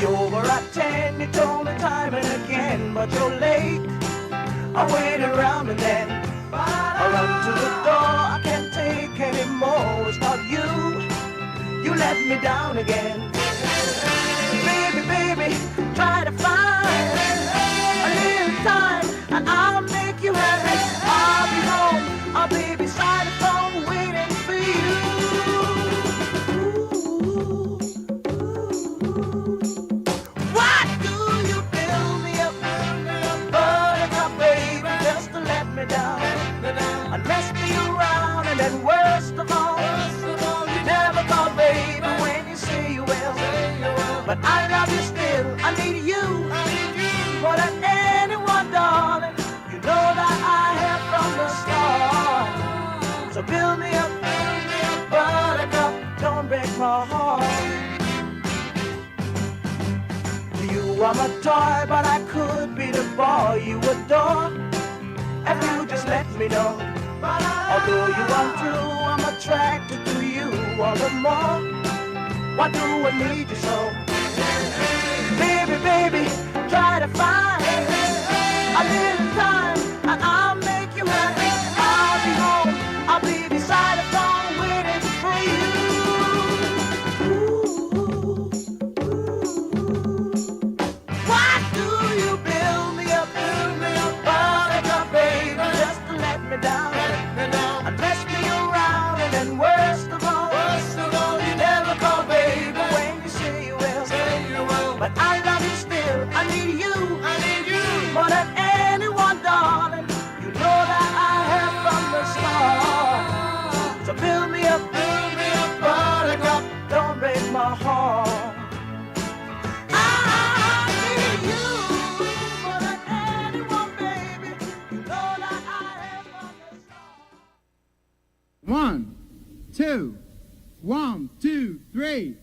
over at 10, you told me time and again, but you're late. I waited around and then I run to the door. I can't take anymore. It's not you. You let me down again. Baby, baby, try to find a little time and I'll make you happy. I'll be home, I'll be beside the phone waiting for you. Why do you build me up, buttercup, baby, just to let me down and mess me around? And then worst of all, you never call, baby, when you say you will. But I love you still, I need you more than anyone, darling. You know that I have from the start. So build me up, buttercup, don't break my heart. You are my toy, but I could be the boy you adore if you just let me know. Although you are true, I'm attracted to you all the more. Why do I need you so? Baby, baby, try to find a little time and I'll make you happy. I'll be home, I'll be beside the phone waiting for you. Why do you build me up, buttercup, baby, just to let me down and mess me around? And then worst of all, you never call, baby, when you say you will. But I love you still, I need you more than anyone, darling. You know that I have from the start. So build me up, buttercup, don't break my heart. I need you more than anyone, baby. You know that I have from the start. 1, 2, 1, 2, 3.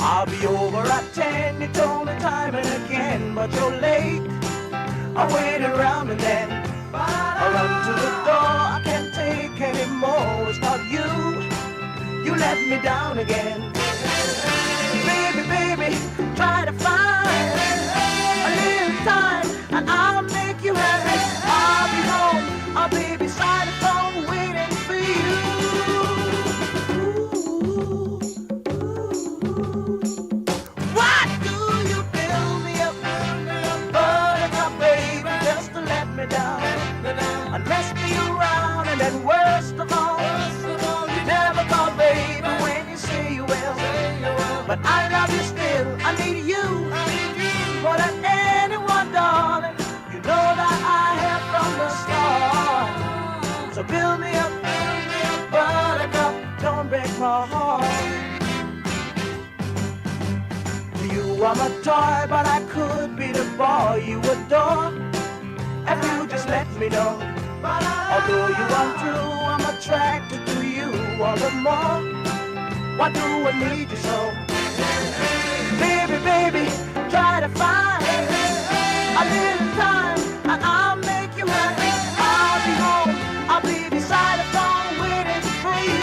I'll be over at 10, you told me time and again, but you're late. I waited around and then I run to the door. I can't take anymore, it's not you. You let me down again. Baby, baby, try to find a little time and mess me around, and then worst of all, you never call baby when you say you will. But I love you still, I need you more than anyone, darling. You know that I have from the start. So build me up, buttercup, don't break my heart. You are my toy, but I could be the boy you adore if you just let me know. Although you are true, I'm attracted to you all the more. Why do I need you so? Baby, baby, try to find a little time and I'll make you happy. I'll be home, I'll be beside the phone waiting for you.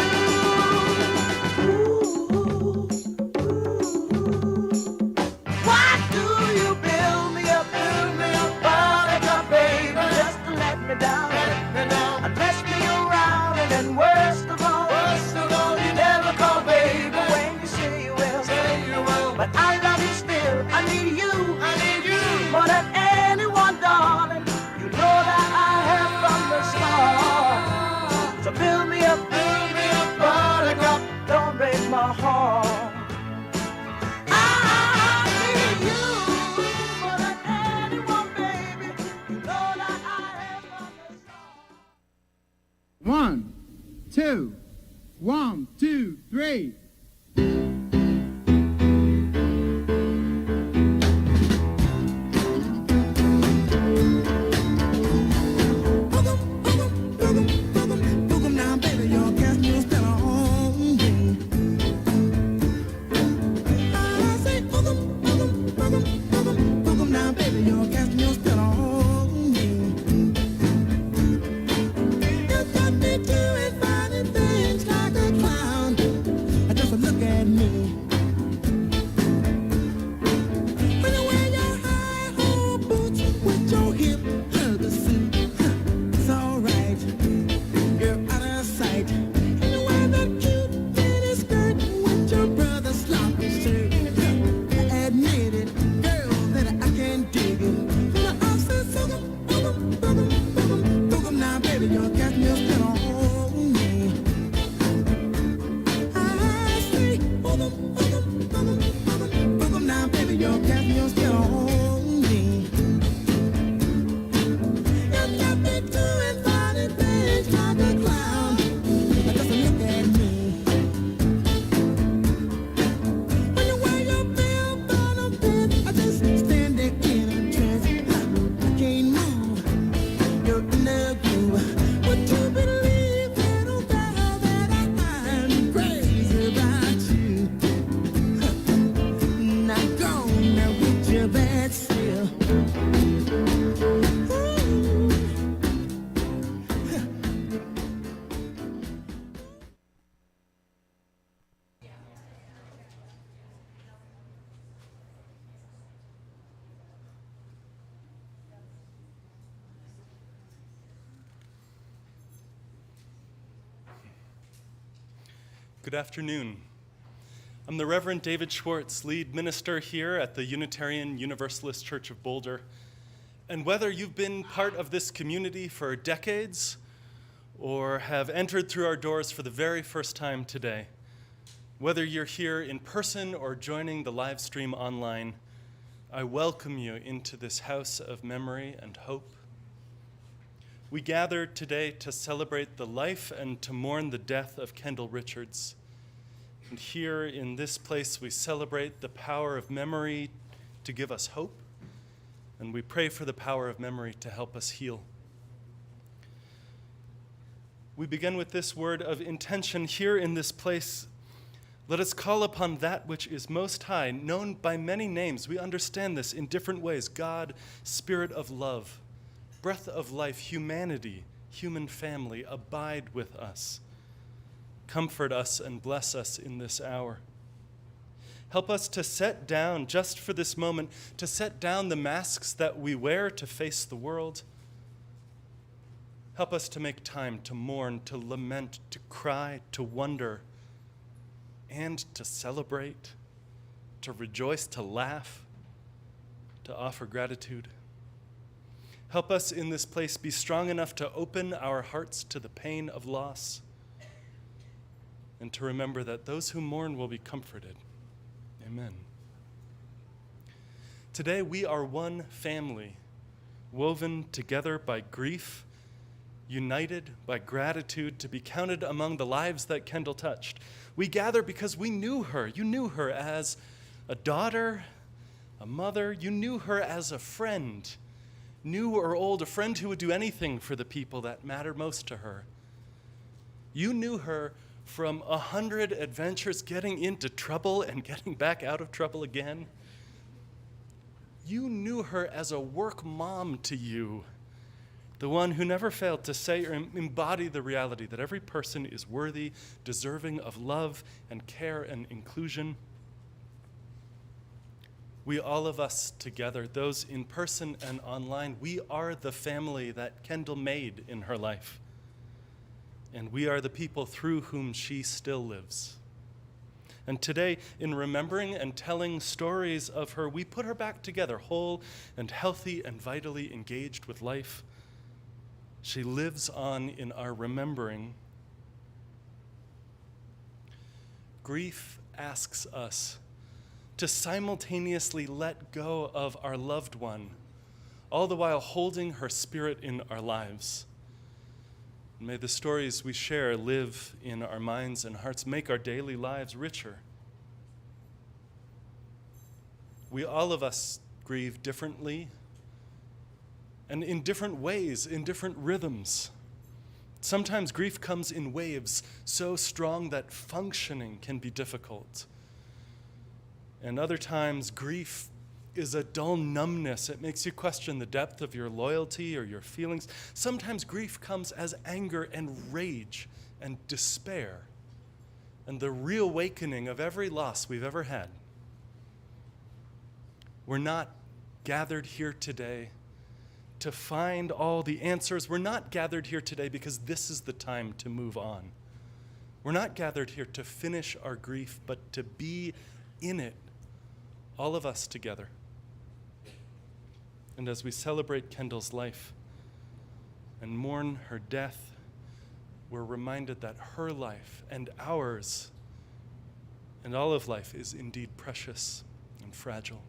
Why do you build me up, buttercup, baby, just to let me down, and mess me around, and then worst of all, you never call baby when you say you will. But I love you still, I need you more than anyone, darling. You know that I have from the start. So build me up, buttercup, don't break my heart. I need you more than anyone, baby. You know that I have from the start. 1, 2, 1, 2, 3. Good afternoon. I'm the Reverend David Schwartz, lead minister here at the Unitarian Universalist Church of Boulder. And whether you've been part of this community for decades or have entered through our doors for the very first time today, whether you're here in person or joining the live stream online, I welcome you into this house of memory and hope. We gather today to celebrate the life and to mourn the death of Kendall Richards. And here in this place, we celebrate the power of memory to give us hope, and we pray for the power of memory to help us heal. We begin with this word of intention here in this place. Let us call upon that which is most high, known by many names. We understand this in different ways. God, Spirit of love, breath of life, humanity, human family, abide with us. Comfort us and bless us in this hour. Help us to set down, just for this moment, to set down the masks that we wear to face the world. Help us to make time to mourn, to lament, to cry, to wonder, and to celebrate, to rejoice, to laugh, to offer gratitude. Help us in this place be strong enough to open our hearts to the pain of loss and to remember that those who mourn will be comforted. Amen. Today we are one family, woven together by grief, united by gratitude to be counted among the lives that Kendall touched. We gather because we knew her. You knew her as a daughter, a mother. You knew her as a friend, new or old, a friend who would do anything for the people that mattered most to her. You knew her from 100 adventures, getting into trouble and getting back out of trouble again. You knew her as a work mom to you, the one who never failed to say or embody the reality that every person is worthy, deserving of love and care and inclusion. We, all of us together, those in person and online, we are the family that Kendall made in her life. And we are the people through whom she still lives. And today, in remembering and telling stories of her, we put her back together, whole and healthy and vitally engaged with life. She lives on in our remembering. Grief asks us to simultaneously let go of our loved one, all the while holding her spirit in our lives. May the stories we share live in our minds and hearts, make our daily lives richer. We, all of us, grieve differently and in different ways, in different rhythms. Sometimes grief comes in waves so strong that functioning can be difficult. And other times, grief is a dull numbness. It makes you question the depth of your loyalty or your feelings. Sometimes grief comes as anger and rage and despair and the reawakening of every loss we've ever had. We're not gathered here today to find all the answers. We're not gathered here today because this is the time to move on. We're not gathered here to finish our grief, but to be in it, all of us together. And as we celebrate Kendall's life and mourn her death, we're reminded that her life and ours and all of life is indeed precious and fragile.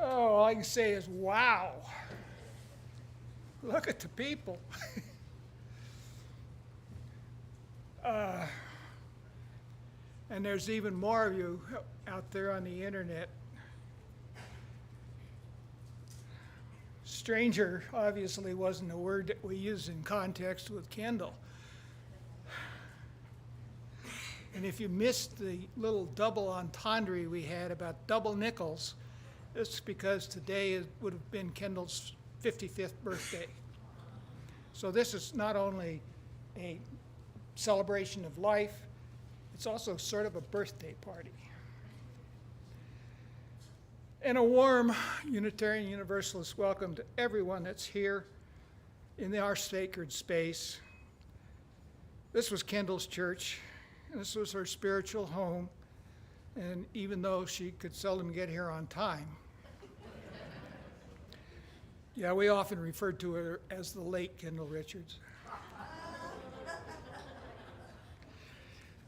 Oh, all I can say is, wow. Look at the people. And there's even more of you out there on the internet. Stranger obviously wasn't a word that we use in context with Kendall. And if you missed the little double entendre we had about double nickels, it's because today would have been Kendall's 55th birthday. So this is not only a celebration of life, it's also sort of a birthday party. And a warm Unitarian Universalist welcome to everyone that's here in our sacred space. This was Kendall's church, and this was her spiritual home. And even though she could seldom get here on time, yeah, we often referred to her as the late Kendall Richards.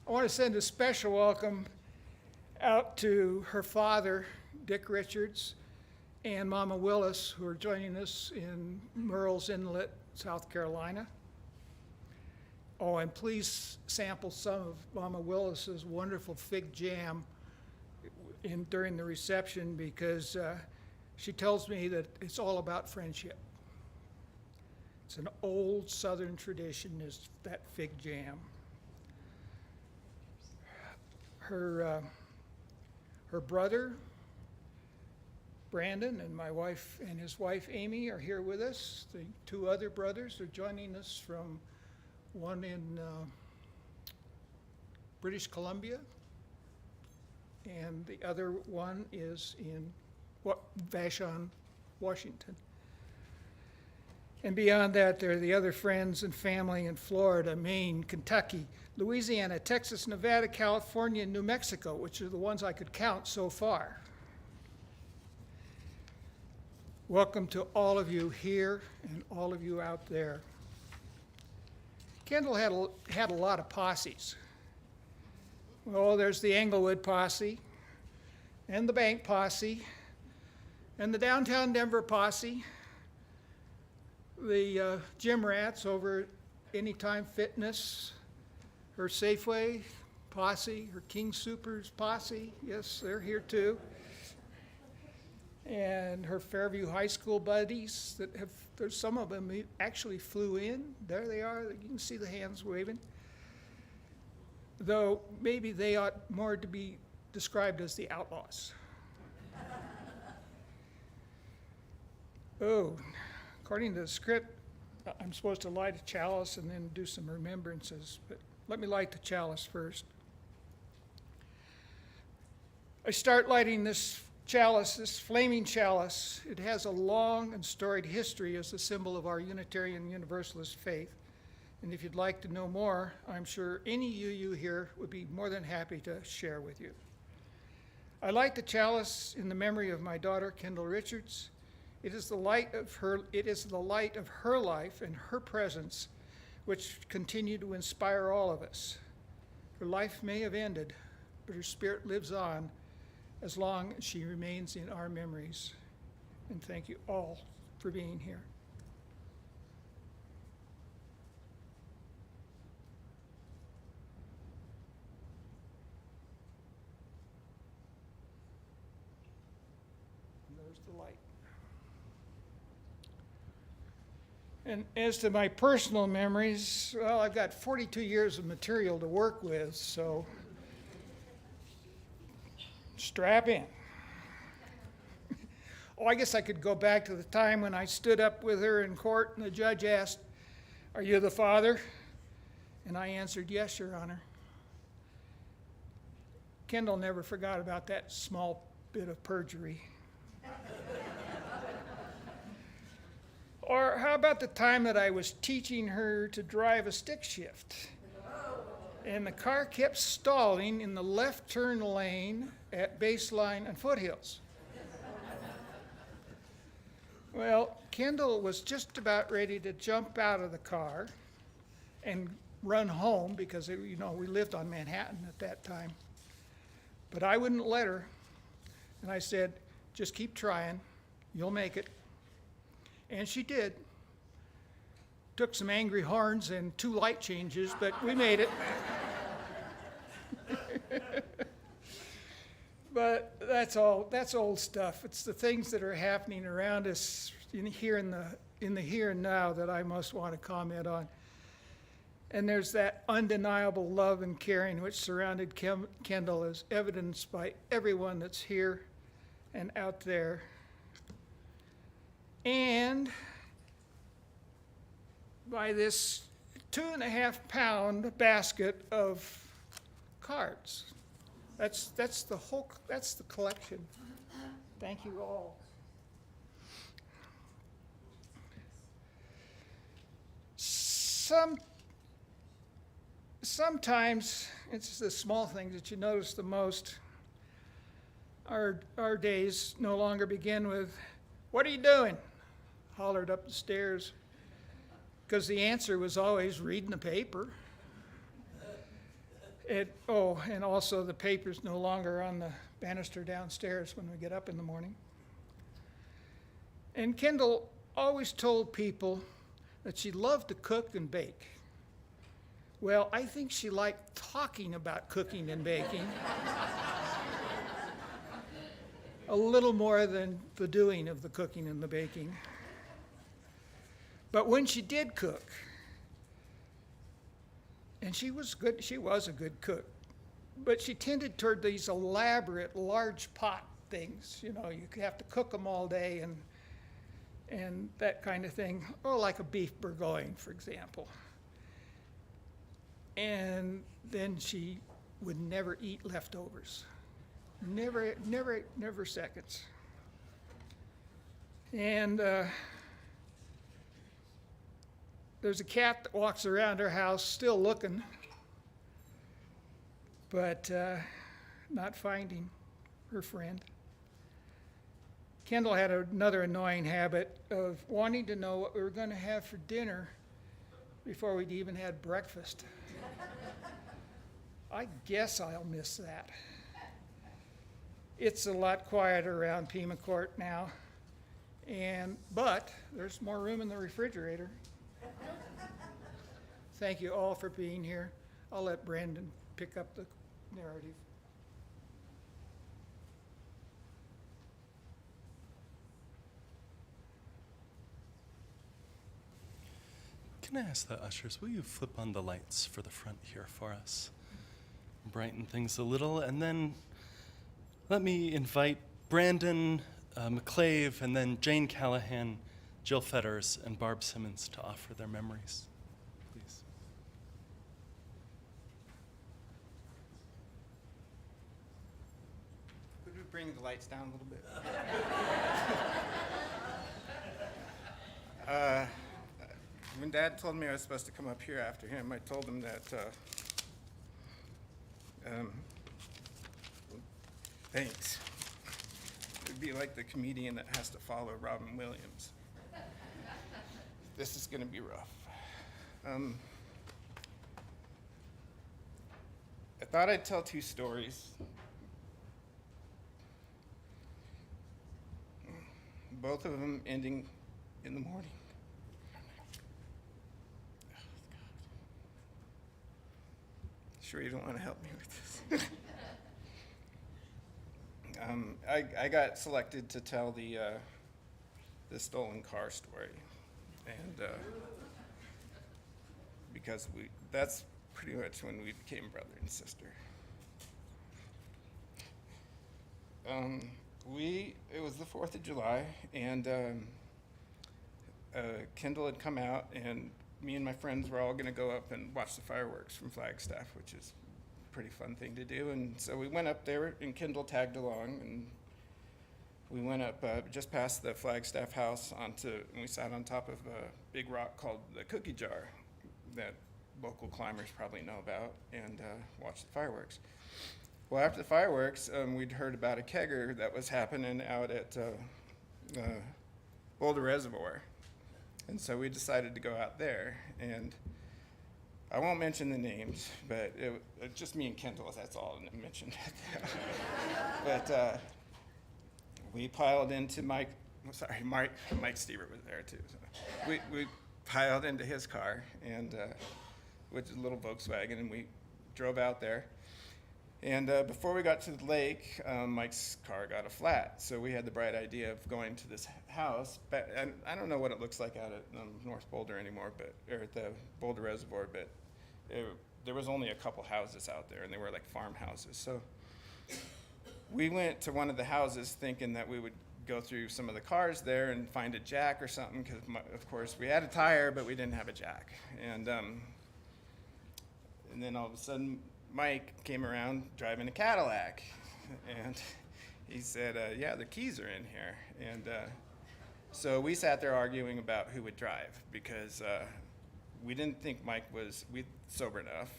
I want to send a special welcome out to her father, Dick Richards, and Mama Willis, who are joining us in Murrells Inlet, South Carolina. Oh, and please sample some of Mama Willis's wonderful fig jam during the reception, because she tells me that it's all about friendship. It's an old Southern tradition, is that fig jam. Her brother, Brandon, and my wife and his wife, Amy, are here with us. The two other brothers are joining us from one in British Columbia, and the other one is in Vashon, Washington. And beyond that, there are the other friends and family in Florida, Maine, Kentucky, Louisiana, Texas, Nevada, California, and New Mexico, which are the ones I could count so far. Welcome to all of you here and all of you out there. Kendall had a lot of posses. Well, there's the Englewood posse, and the Bank posse, and the Downtown Denver posse, the Gym Rats over at Anytime Fitness, her Safeway posse, her King Soopers posse, yes, they're here too. And her Fairview High School buddies that there's some of them who actually flew in. There they are, you can see the hands waving. Though maybe they ought more to be described as the outlaws. Oh, according to the script, I'm supposed to light a chalice and then do some remembrances, but let me light the chalice first. I start lighting this chalice, this flaming chalice. It has a long and storied history as a symbol of our Unitarian Universalist faith. And if you'd like to know more, I'm sure any UU here would be more than happy to share with you. I light the chalice in the memory of my daughter, Kendall Richards. It is the light of her life and her presence which continue to inspire all of us. Her life may have ended, but her spirit lives on as long as she remains in our memories. And thank you all for being here. And there's the light. And as to my personal memories, well, I've got 42 years of material to work with, so strap in. Oh, I guess I could go back to the time when I stood up with her in court and the judge asked, "Are you the father?" And I answered, "Yes, Your Honor." Kendall never forgot about that small bit of perjury. Or how about the time that I was teaching her to drive a stick shift? And the car kept stalling in the left turn lane at Baseline and Foothills. Well, Kendall was just about ready to jump out of the car and run home because, we lived on Manhattan at that time. But I wouldn't let her. And I said, "Just keep trying. You'll make it." And she did. Took some angry horns and 2 light changes, but we made it. But that's old stuff. It's the things that are happening around us in the here and now that I most want to comment on. And there's that undeniable love and caring which surrounded Kendall, as evidenced by everyone that's here and out there. And by this 2.5-pound basket of cards. That's the collection. Thank you all. Sometimes it's the small things that you notice the most. Our days no longer begin with, "What are you doing?" hollered up the stairs, because the answer was always reading the paper. And also the paper's no longer on the banister downstairs when we get up in the morning. And Kendall always told people that she loved to cook and bake. Well, I think she liked talking about cooking and baking a little more than the doing of the cooking and the baking. But when she did cook, and she was a good cook, but she tended toward these elaborate, large pot things. You know, you have to cook them all day and that kind of thing. Or like a beef bourguignon, for example. And then she would never eat leftovers. Never seconds. And there's a cat that walks around her house still looking, but not finding her friend. Kendall had another annoying habit of wanting to know what we were going to have for dinner before we'd even had breakfast. I guess I'll miss that. It's a lot quieter around Pima Court now, but there's more room in the refrigerator. Thank you all for being here. I'll let Brandon pick up the narrative. Can I ask the ushers, will you flip on the lights for the front here for us? Brighten things a little, and then let me invite Brandon McClave, and then Jane Callahan, Jill Fetters, and Barb Simmons to offer their memories, please. Could we bring the lights down a little bit? When Dad told me I was supposed to come up here after him, I told him that, thanks. It'd be like the comedian that has to follow Robin Williams. This is gonna be rough. I thought I'd tell two stories. Both of them ending in the morning. Sure you don't want to help me with this? I got selected to tell the stolen car story, and because that's pretty much when we became brother and sister. It was the 4th of July, and Kendall had come out, and me and my friends were all gonna go up and watch the fireworks from Flagstaff, which is a pretty fun thing to do. And so we went up there, and Kendall tagged along, and we went up just past the Flagstaff house and we sat on top of a big rock called the Cookie Jar that local climbers probably know about, and watched the fireworks. Well, after the fireworks, we'd heard about a kegger that was happening out at Boulder Reservoir. And so we decided to go out there, and I won't mention the names, but it just me and Kendall, that's all I mentioned. But we piled into Mike Stever was there too. So we piled into his car, and which is a little Volkswagen, and we drove out there. And before we got to the lake, Mike's car got a flat. So we had the bright idea of going to this house. And I don't know what it looks like out at North Boulder anymore, or at the Boulder Reservoir, but there was only a couple houses out there, and they were like farmhouses. So we went to one of the houses thinking that we would go through some of the cars there and find a jack or something, because of course we had a tire, but we didn't have a jack. And then all of a sudden, Mike came around driving a Cadillac, and he said, yeah, the keys are in here. And so we sat there arguing about who would drive, because we didn't think Mike was sober enough.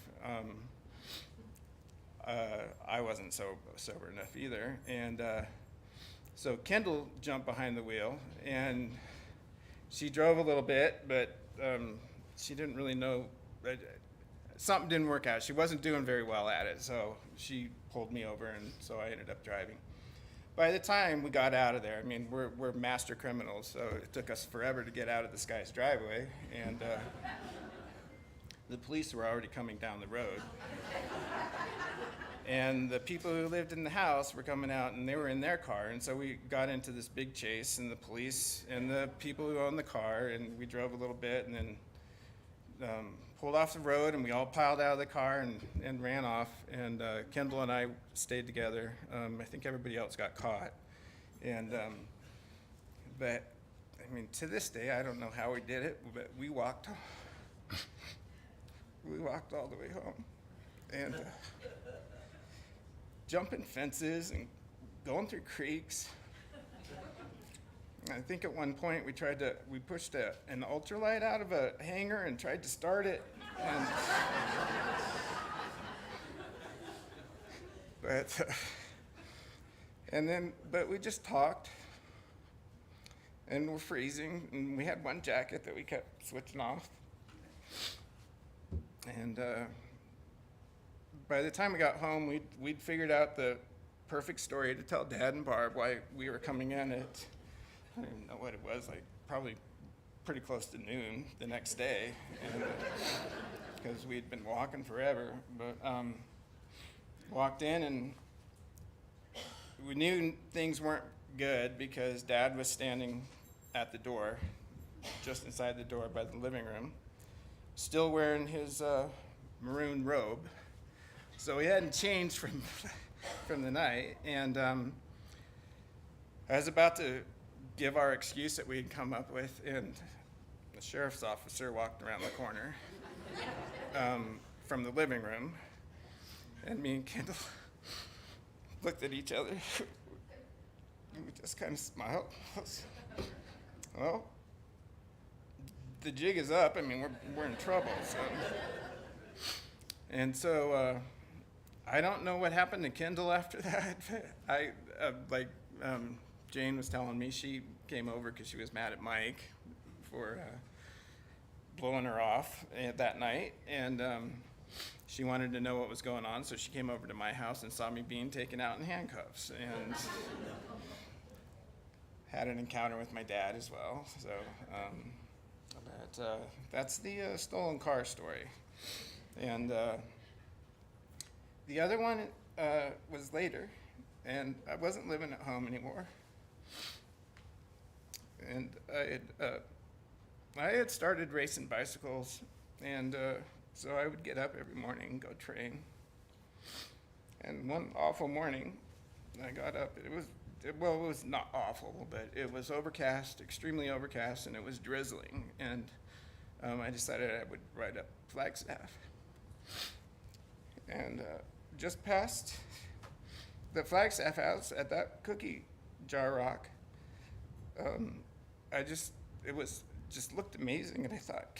I wasn't sober enough either. And so Kendall jumped behind the wheel, and she drove a little bit, but she didn't really know. Something didn't work out. She wasn't doing very well at it, so she pulled me over, and so I ended up driving. by the time we got out of there, I mean, we're master criminals, so it took us forever to get out of this guy's driveway, and the police were already coming down the road. And the people who lived in the house were coming out, and they were in their car, and so we got into this big chase, and the police and the people who owned the car, and we drove a little bit, and then pulled off the road, and we all piled out of the car and ran off, and Kendall and I stayed together. I think everybody else got caught, and but I mean, to this day, I don't know how we did it, but we walked all the way home, and jumping fences and going through creeks. I think at one point we pushed an ultralight out of a hangar and tried to start it. But we just talked, and we're freezing, and we had one jacket that we kept switching off. And by the time we got home, we'd figured out the perfect story to tell Dad and Barb why we were coming in at, I don't even know what it was, like probably pretty close to noon the next day, because we'd been walking forever. But walked in, and we knew things weren't good because Dad was standing at the door, just inside the door by the living room, still wearing his maroon robe. So he hadn't changed from the night, and I was about to give our excuse that we had come up with, and the sheriff's officer walked around the corner from the living room, and me and Kendall looked at each other. We just kind of smiled. Well, the jig is up. I mean, we're in trouble. So I don't know what happened to Kendall after that. Jane was telling me she came over because she was mad at Mike for blowing her off that night, and she wanted to know what was going on, so she came over to my house and saw me being taken out in handcuffs, and had an encounter with my dad as well. So that's the stolen car story. And the other one was later, and I wasn't living at home anymore. And I had started racing bicycles, and so I would get up every morning and go train. And one awful morning, I got up. It was not awful, but it was overcast, extremely overcast, and it was drizzling. And I decided I would ride up Flagstaff. And just past the Flagstaff house at that cookie jar rock, it looked amazing, and I thought,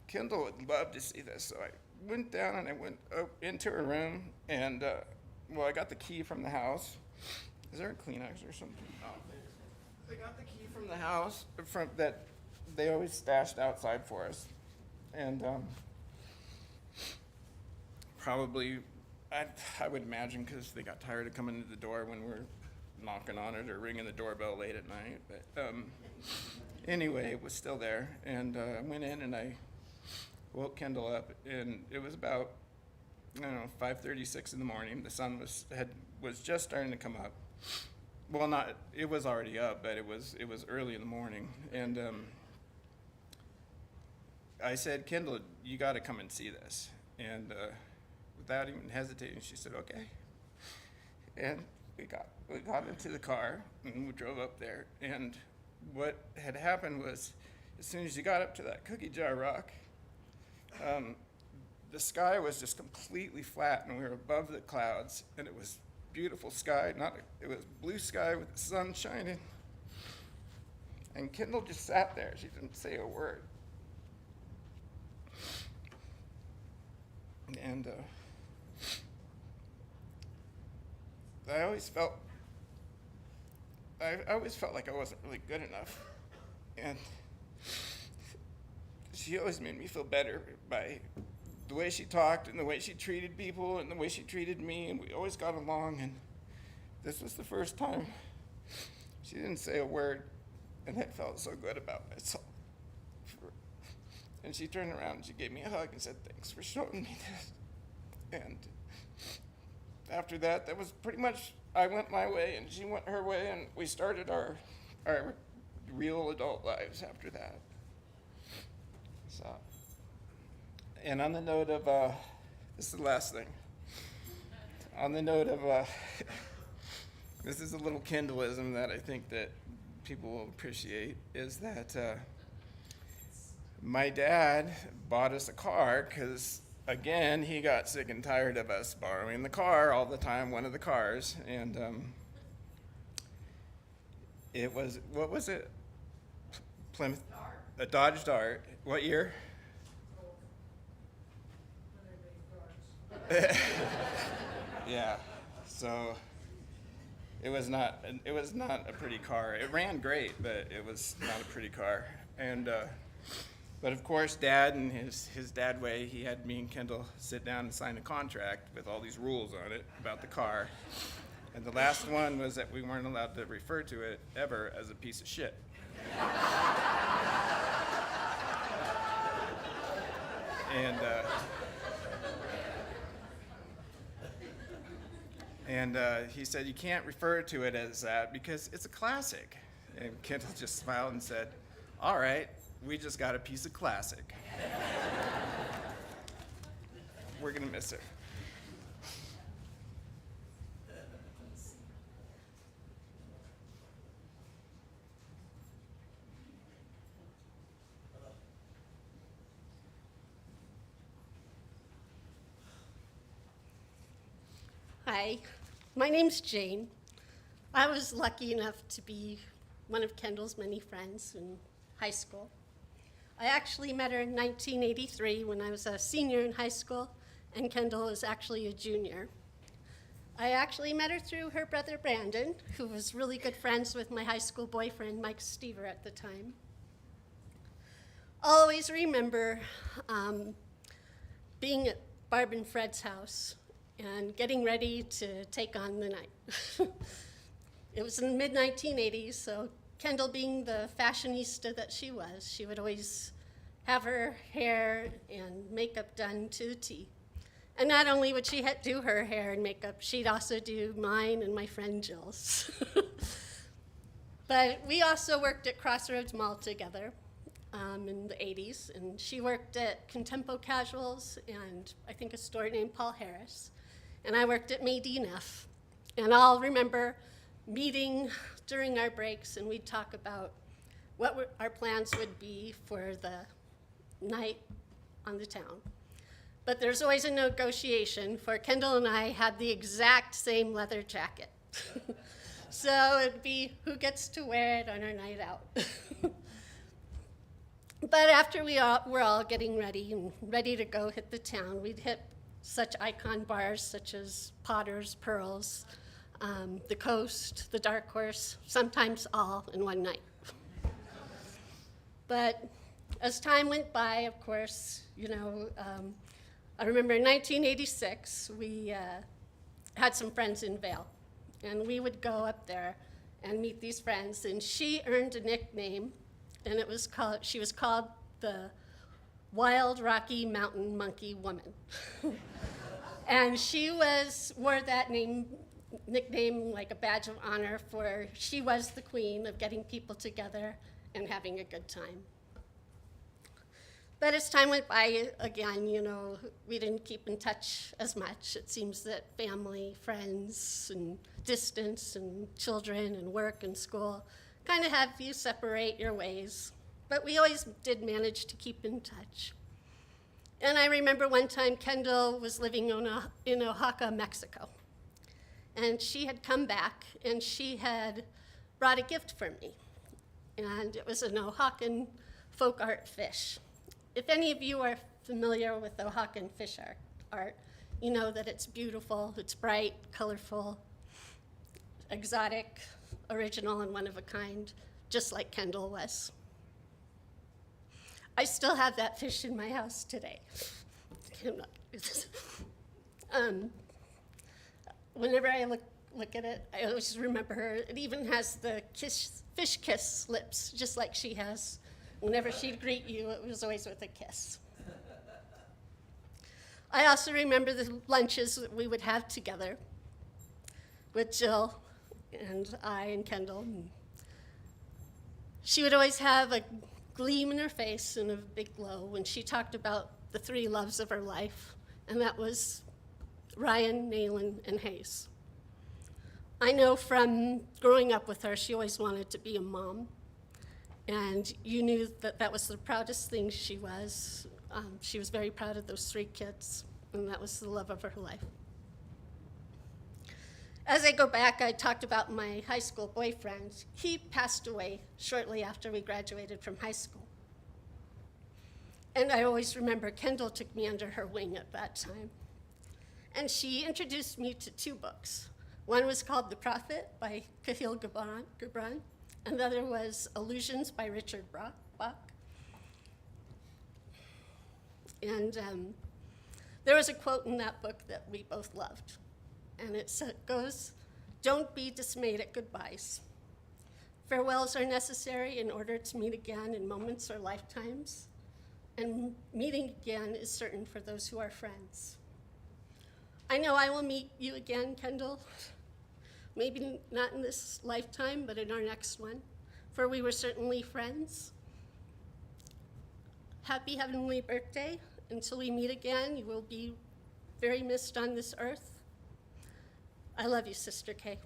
Kendall would love to see this. So I went down and I went into her room, and I got the key from the house. Is there a Kleenex or something? No. I got the key from the house that they always stashed outside for us, and probably I would imagine because they got tired of coming to the door when we're knocking on it or ringing the doorbell late at night. But anyway, it was still there, and I went in and I woke Kendall up, and it was about 5:36 in the morning. The sun was just starting to come up. Well, it was already up, but it was early in the morning, and I said, Kendall, you got to come and see this. And without even hesitating, she said, okay. And we got into the car, and we drove up there. And what had happened was, as soon as you got up to that cookie jar rock, the sky was just completely flat, and we were above the clouds, and it was beautiful sky. It was blue sky with the sun shining. And Kendall just sat there. She didn't say a word. And I always felt like I wasn't really good enough. And she always made me feel better by the way she talked and the way she treated people and the way she treated me, and we always got along. And this was the first time she didn't say a word, and I felt so good about myself. And she turned around and she gave me a hug and said, "Thanks for showing me this." And after that, that was pretty much, I went my way and she went her way, and we started our real adult lives after that. So, and on the note of, this is the last thing. On the note of, this is a little Kendallism that I think that people will appreciate, is that my dad bought us a car because, again, he got sick and tired of us borrowing the car all the time, one of the cars, and it was, what was it? Plymouth? Dart. A Dodge Dart. What year? Yeah, so it was not a pretty car. It ran great, but it was not a pretty car. And but of course, Dad, in his dad way, he had me and Kendall sit down and sign a contract with all these rules on it about the car. And the last one was that we weren't allowed to refer to it ever as a piece of shit. And he said, "You can't refer to it as that because it's a classic." And Kendall just smiled and said, "All right, we just got a piece of classic." We're gonna miss her. Hi, my name's Jane. I was lucky enough to be one of Kendall's many friends in high school. I actually met her in 1983 when I was a senior in high school, and Kendall was actually a junior. I actually met her through her brother Brandon, who was really good friends with my high school boyfriend, Mike Stever, at the time. I'll always remember being at Barb and Fred's house and getting ready to take on the night. It was in the mid-1980s, so Kendall, being the fashionista that she was, she would always have her hair and makeup done to the T. And not only would she do her hair and makeup, she'd also do mine and my friend Jill's. But we also worked at Crossroads Mall together in the 80s, and she worked at Contempo Casuals and I think a store named Paul Harris. And I worked at Maydeen F. And I'll remember meeting during our breaks, and we'd talk about what our plans would be for the night on the town. But there's always a negotiation, for Kendall and I had the exact same leather jacket. So it'd be who gets to wear it on our night out. But after we're all getting ready and ready to go hit the town, we'd hit such icon bars such as Potter's, Pearls, the Coast, the Dark Horse, sometimes all in one night. But as time went by, of course, I remember in 1986, we had some friends in Vail, and we would go up there and meet these friends, and she earned a nickname, and she was called the Wild Rocky Mountain Monkey Woman. And she wore that nickname like a badge of honor, for she was the queen of getting people together and having a good time. But as time went by, again, we didn't keep in touch as much. It seems that family, friends, and distance, and children, and work, and school kind of have you separate your ways. But we always did manage to keep in touch. And I remember one time Kendall was living in Oaxaca, Mexico. And she had come back, and she had brought a gift for me. And it was an Oaxacan folk art fish. If any of you are familiar with Oaxacan fish art, you know that it's beautiful, it's bright, colorful, exotic, original, and one of a kind, just like Kendall was. I still have that fish in my house today. Whenever I look at it. I always remember her. It even has the fish kiss lips, just like she has. Whenever she'd greet you, it was always with a kiss. I also remember the lunches that we would have together with Jill and I and Kendall. She would always have a gleam in her face and a big glow when she talked about the three loves of her life, and that was Ryan, Nayland, and Hayes. I know from growing up with her, she always wanted to be a mom, and you knew that that was the proudest thing she was. She was very proud of those three kids, and that was the love of her life. As I go back, I talked about my high school boyfriend. He passed away shortly after we graduated from high school. And I always remember Kendall took me under her wing at that time. And she introduced me to two books. One was called The Prophet by Cuviello, and the other was Illusions by Richard Bach. And there was a quote in that book that we both loved. And it goes, "Don't be dismayed at goodbyes. Farewells are necessary in order to meet again in moments or lifetimes. And meeting again is certain for those who are friends." I know I will meet you again, Kendall. Maybe not in this lifetime, but in our next one, for we were certainly friends. Happy heavenly birthday. Until we meet again, you will be very missed on this earth. I love you, Sister Kay.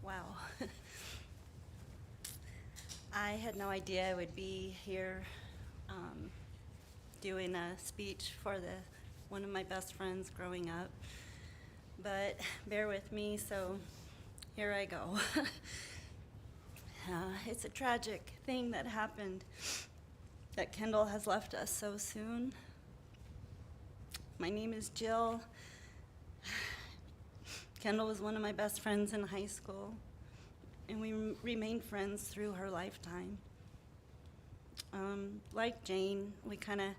Wow. I had no idea I would be here doing a speech for one of my best friends growing up, but bear with me, so here I go. It's a tragic thing that happened, that Kendall has left us so soon. My name is Jill. Kendall was one of my best friends in high school, and we remained friends through her lifetime. Like Jane, we kind of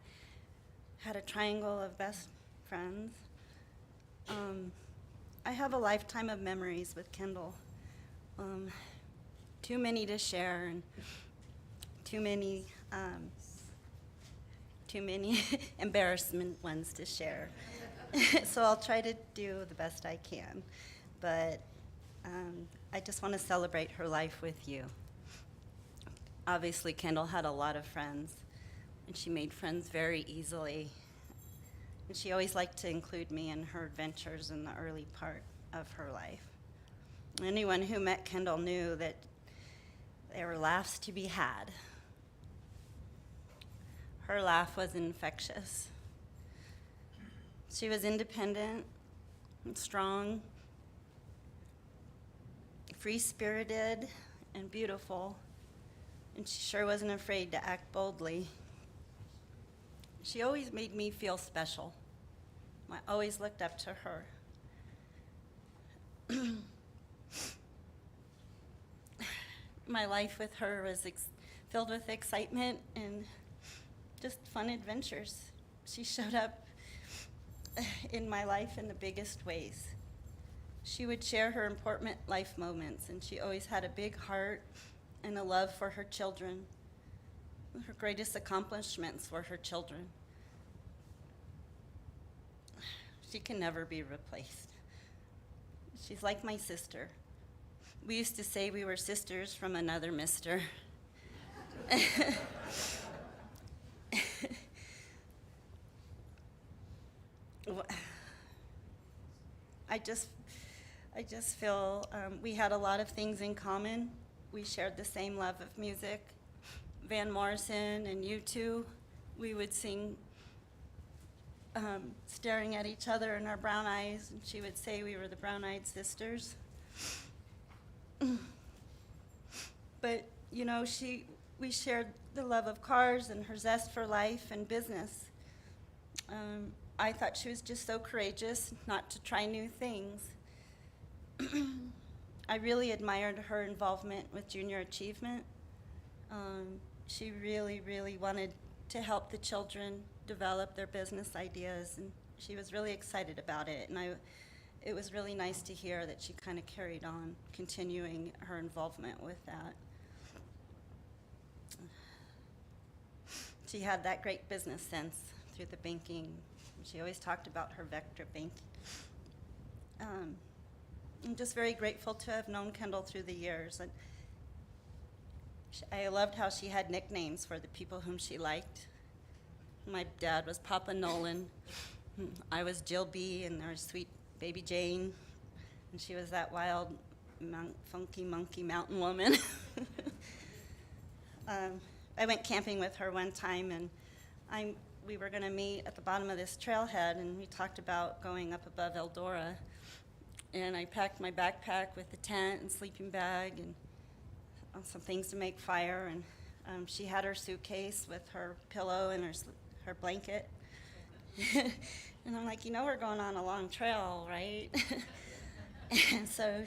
had a triangle of best friends. I have a lifetime of memories with Kendall. Too many to share, and too many embarrassment ones to share. So I'll try to do the best I can, but I just want to celebrate her life with you. Obviously, Kendall had a lot of friends, and she made friends very easily. And she always liked to include me in her adventures in the early part of her life. Anyone who met Kendall knew that there were laughs to be had. Her laugh was infectious. She was independent and strong, free-spirited and beautiful, and she sure wasn't afraid to act boldly. She always made me feel special. I always looked up to her. My life with her was filled with excitement and just fun adventures. She showed up in my life in the biggest ways. She would share her important life moments, and she always had a big heart and a love for her children. Her greatest accomplishments were her children. She can never be replaced. She's like my sister. We used to say we were sisters from another mister. I just feel we had a lot of things in common. We shared the same love of music. Van Morrison and U2, we would sing staring at each other in our brown eyes, and she would say we were the brown-eyed sisters. But, you know, she we shared the love of cars and her zest for life and business. I thought she was just so courageous not to try new things. I really admired her involvement with junior achievement. She really, really wanted to help the children develop their business ideas, and she was really excited about it. And it was really nice to hear that she kind of carried on, continuing her involvement with that. She had that great business sense through the banking. She always talked about her vector bank. I'm just very grateful to have known Kendall through the years. And I loved how she had nicknames for the people whom she liked. My dad was Papa Nolan. I was Jill B, and there was sweet baby Jane. And she was that wild, funky monkey mountain woman. I went camping with her one time, and we were going to meet at the bottom of this trailhead, and we talked about going up above Eldora. And I packed my backpack with the tent and sleeping bag and some things to make fire. And she had her suitcase with her pillow and her blanket. And I'm like, we're going on a long trail, right? And so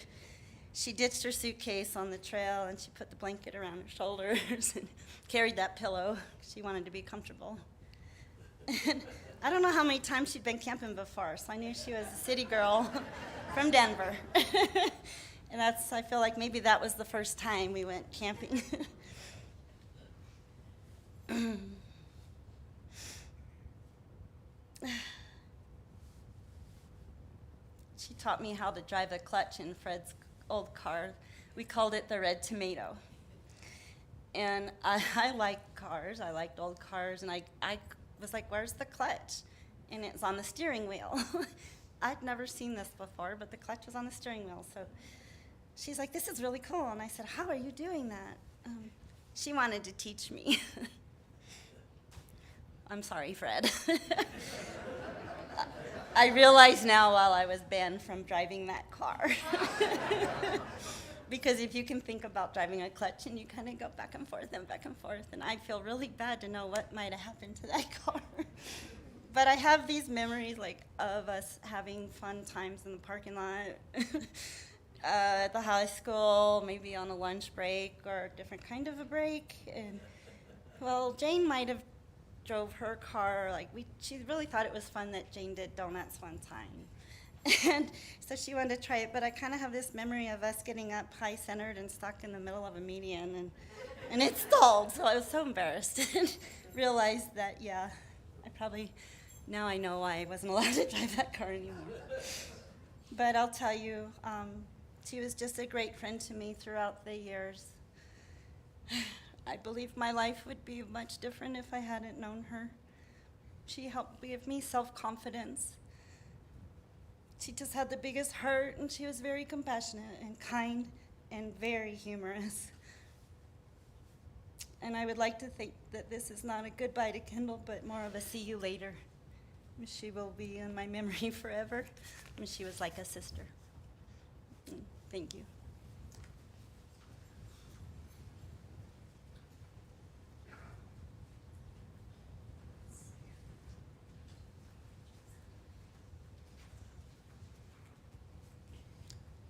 she ditched her suitcase on the trail, and she put the blanket around her shoulders and carried that pillow. She wanted to be comfortable. And I don't know how many times she'd been camping before, so I knew she was a city girl from Denver. And I feel like maybe that was the first time we went camping. She taught me how to drive a clutch in Fred's old car. We called it the Red Tomato. And I like cars. I liked old cars. And I was like, where's the clutch? And it's on the steering wheel. I'd never seen this before, but the clutch was on the steering wheel. So she's like, this is really cool. And I said, how are you doing that? She wanted to teach me. I'm sorry, Fred. I realize now while I was banned from driving that car. Because if you can think about driving a clutch and you kind of go back and forth, and I feel really bad to know what might have happened to that car. But I have these memories of us having fun times in the parking lot, at the high school, maybe on a lunch break or a different kind of a break. And well, Jane might have drove her car. She really thought it was fun that Jane did donuts one time. And so she wanted to try it, but I kind of have this memory of us getting up high-centered and stuck in the middle of a median, and it stalled, so I was so embarrassed and realized that, now I know why I wasn't allowed to drive that car anymore. But I'll tell you, she was just a great friend to me throughout the years. I believe my life would be much different if I hadn't known her. She helped give me self-confidence. She just had the biggest heart, and she was very compassionate and kind and very humorous. And I would like to think that this is not a goodbye to Kendall, but more of a see you later. She will be in my memory forever. She was like a sister. Thank you.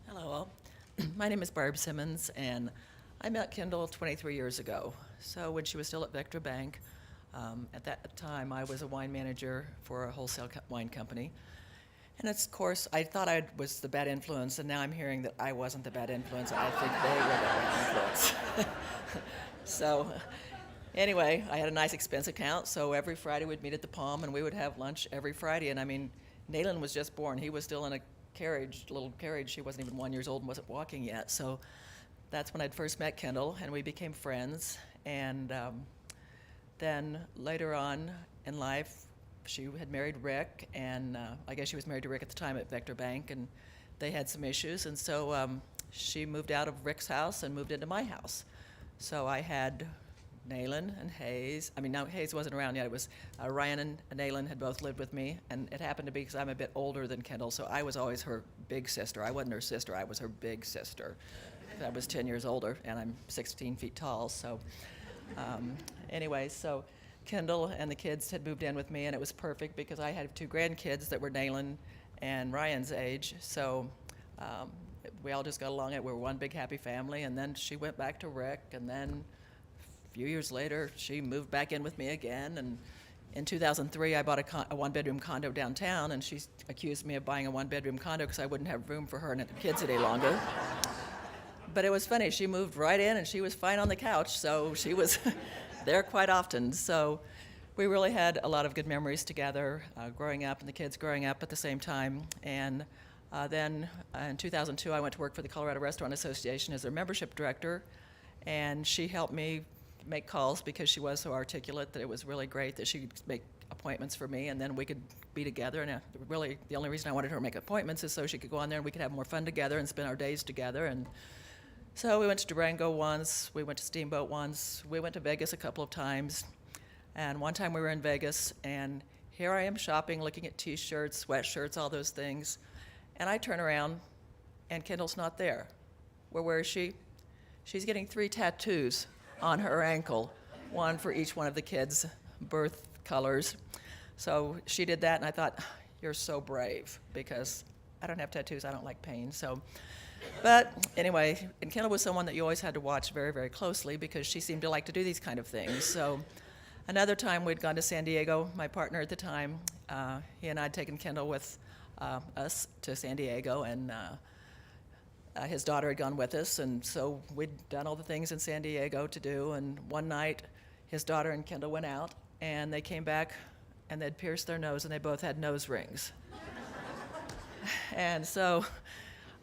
Hello all. My name is Barb Simmons, and I met Kendall 23 years ago. So when she was still at Vector Bank, at that time I was a wine manager for a wholesale wine company. And of course, I thought I was the bad influence, and now I'm hearing that I wasn't the bad influence. I think they were the bad influence. So anyway, I had a nice expense account, so every Friday we'd meet at the Palm, and we would have lunch every Friday. And I mean, Nayland was just born. He was still in a little carriage. She wasn't even 1 year old and wasn't walking yet. So that's when I'd first met Kendall, and we became friends. And then later on in life, she had married Rick, and I guess she was married to Rick at the time at Vector Bank, and they had some issues. And so she moved out of Rick's house and moved into my house. So I had Nayland and Hayes. I mean, no, Hayes wasn't around yet. It was Ryan and Nayland had both lived with me, and it happened to be because I'm a bit older than Kendall, so I was always her big sister. I wasn't her sister, I was her big sister. I was 10 years older, and I'm 16 feet tall, so Anyway, so Kendall and the kids had moved in with me, and it was perfect because I had 2 grandkids that were Nayland and Ryan's age. So we all just got along. We were one big happy family. And then she went back to Rick, and then a few years later, she moved back in with me again. And in 2003, I bought a one-bedroom condo downtown, and she accused me of buying a one-bedroom condo because I wouldn't have room for her and the kids any longer. But it was funny. She moved right in, and she was fine on the couch, so she was there quite often. So we really had a lot of good memories together, growing up, and the kids growing up at the same time. And then in 2002, I went to work for the Colorado Restaurant Association as their membership director, and she helped me make calls because she was so articulate that it was really great that she could make appointments for me, and then we could be together. And really, the only reason I wanted her to make appointments is so she could go on there and we could have more fun together and spend our days together. And so we went to Durango once, we went to Steamboat once, we went to Vegas a couple of times, and one time we were in Vegas, and here I am shopping, looking at t-shirts, sweatshirts, all those things, and I turn around, and Kendall's not there. Well, where is she? She's getting 3 tattoos on her ankle, one for each one of the kids' birth colors. So she did that, and I thought, you're so brave, because I don't have tattoos, I don't like pain, so. But anyway, and Kendall was someone that you always had to watch very, very closely because she seemed to like to do these kind of things. So another time we'd gone to San Diego, my partner at the time, he and I had taken Kendall with us to San Diego, and his daughter had gone with us, and so we'd done all the things in San Diego to do, and one night his daughter and Kendall went out, and they came back, and they'd pierced their nose, and they both had nose rings. And so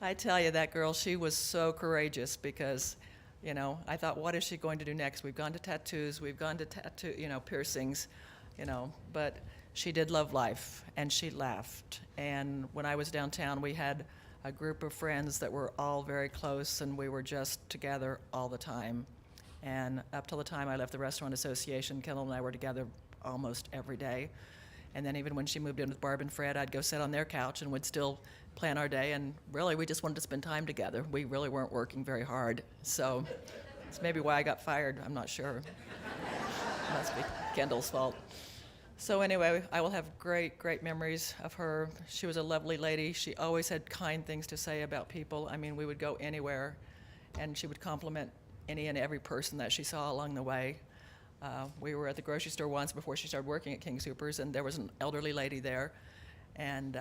I tell you, that girl, she was so courageous because, you know, I thought, what is she going to do next? We've gone to tattoos, we've gone to piercings, but she did love life, and she laughed. And when I was downtown, we had a group of friends that were all very close, and we were just together all the time. And up till the time I left the Restaurant Association, Kendall and I were together almost every day. And then even when she moved in with Barb and Fred, I'd go sit on their couch and would still plan our day. And really, we just wanted to spend time together. We really weren't working very hard. So it's maybe why I got fired. I'm not sure. Must be Kendall's fault. So anyway, I will have great, great memories of her. She was a lovely lady. She always had kind things to say about people. I mean, we would go anywhere, and she would compliment any and every person that she saw along the way. We were at the grocery store once before she started working at King Soopers, and there was an elderly lady there, and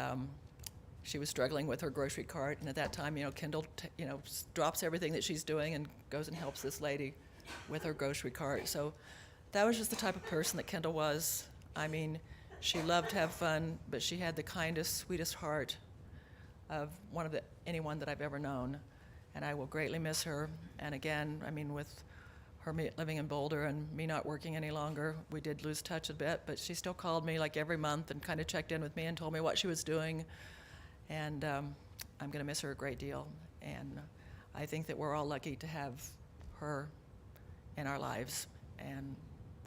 she was struggling with her grocery cart. And at that time, Kendall, drops everything that she's doing and goes and helps this lady with her grocery cart. So that was just the type of person that Kendall was. I mean, she loved to have fun, but she had the kindest, sweetest heart of anyone that I've ever known, and I will greatly miss her. And again, I mean, with her living in Boulder and me not working any longer, we did lose touch a bit, but she still called me like every month and kind of checked in with me and told me what she was doing. And I'm going to miss her a great deal. And I think that we're all lucky to have her in our lives, and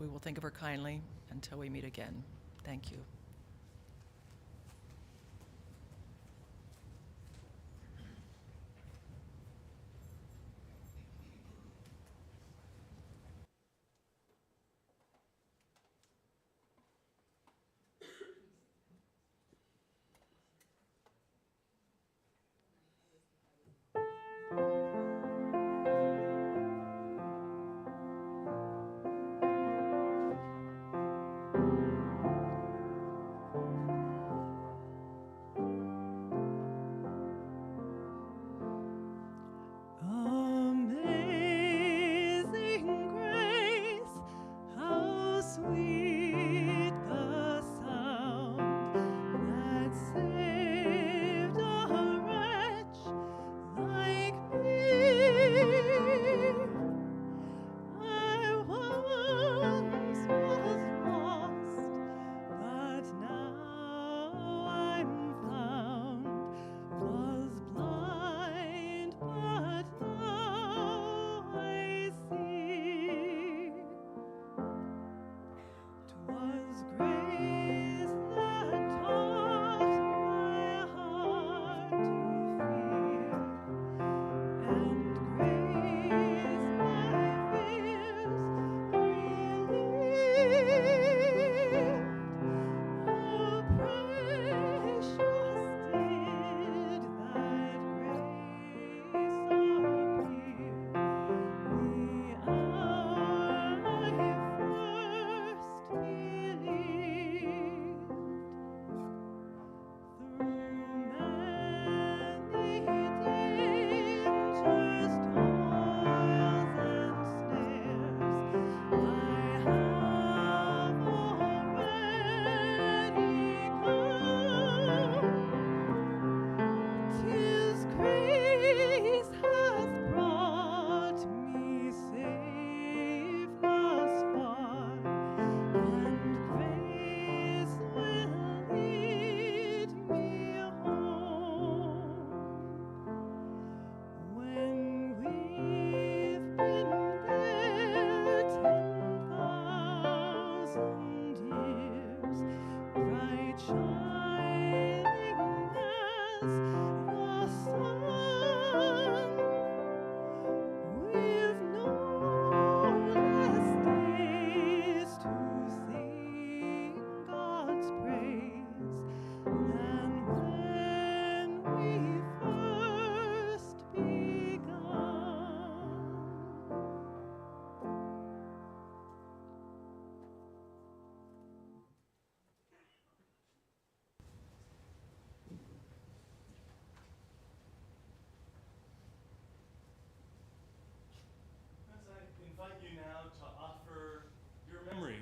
we will think of her kindly until we meet again. Thank you.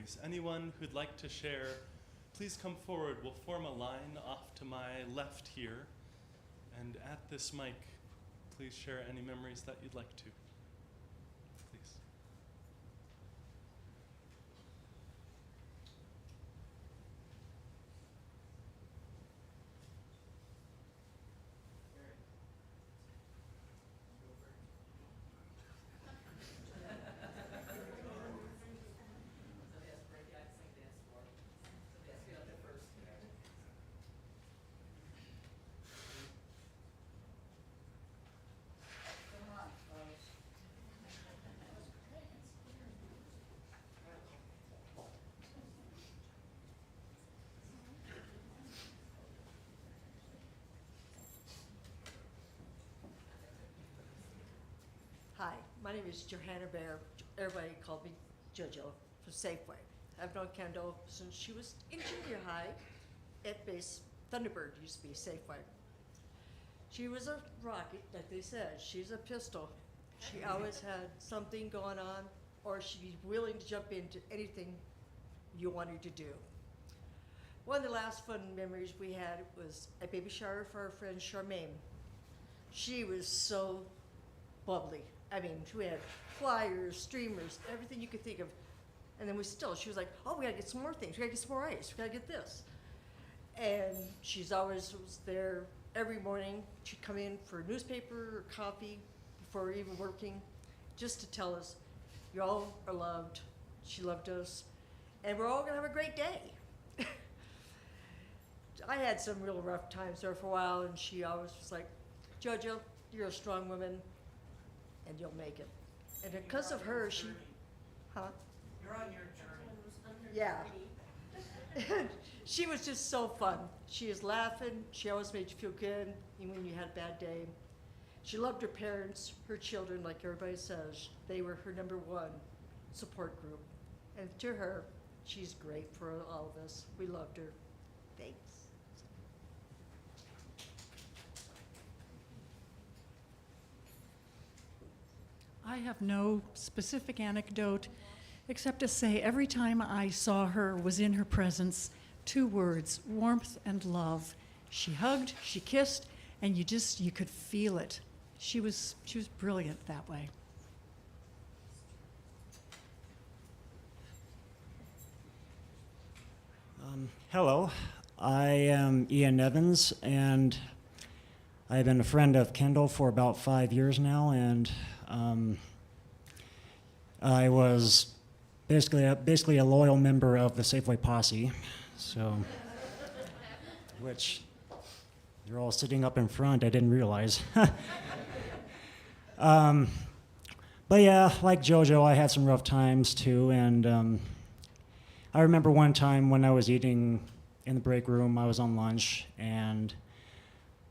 memories. Anyone who'd like to share, please come forward. We'll form a line off to my left here. And at this mic, please share any memories that you'd like to. Please. Hi, my name is Johanna Bear. Everybody called me JoJo from Safeway. I've known Kendall since she was in junior high at base. Thunderbird used to be Safeway. She was a rocket, like they said. She's a pistol. She always had something going on, or she'd be willing to jump into anything you wanted to do. One of the last fun memories we had was a baby shower for our friend Charmaine. She was so bubbly. I mean, we had flyers, streamers, everything you could think of. And then she was like, oh, we gotta get some more things. We gotta get some more ice. We gotta get this. And she's always was there every morning. She'd come in for a newspaper or coffee before even working, just to tell us, you all are loved. She loved us. And we're all gonna have a great day. I had some real rough times there for a while, and she always was like, JoJo, you're a strong woman, and you'll make it. And because of her, she, huh? You're on your journey. Yeah. She was just so fun. She was laughing. She always made you feel good, even when you had a bad day. She loved her parents, her children, like everybody says. They were her #1 support group. And to her, she's great for all of us. We loved her. Thanks. I have no specific anecdote except to say every time I saw her, was in her presence, 2 words, warmth and love. She hugged, she kissed, and you could feel it. She was brilliant that way. Hello, I am Ian Evans, and I've been a friend of Kendall for about 5 years now, and I was basically a loyal member of the Safeway posse, so, which you're all sitting up in front, I didn't realize. But yeah, like JoJo, I had some rough times too, and I remember one time when I was eating in the break room, I was on lunch, and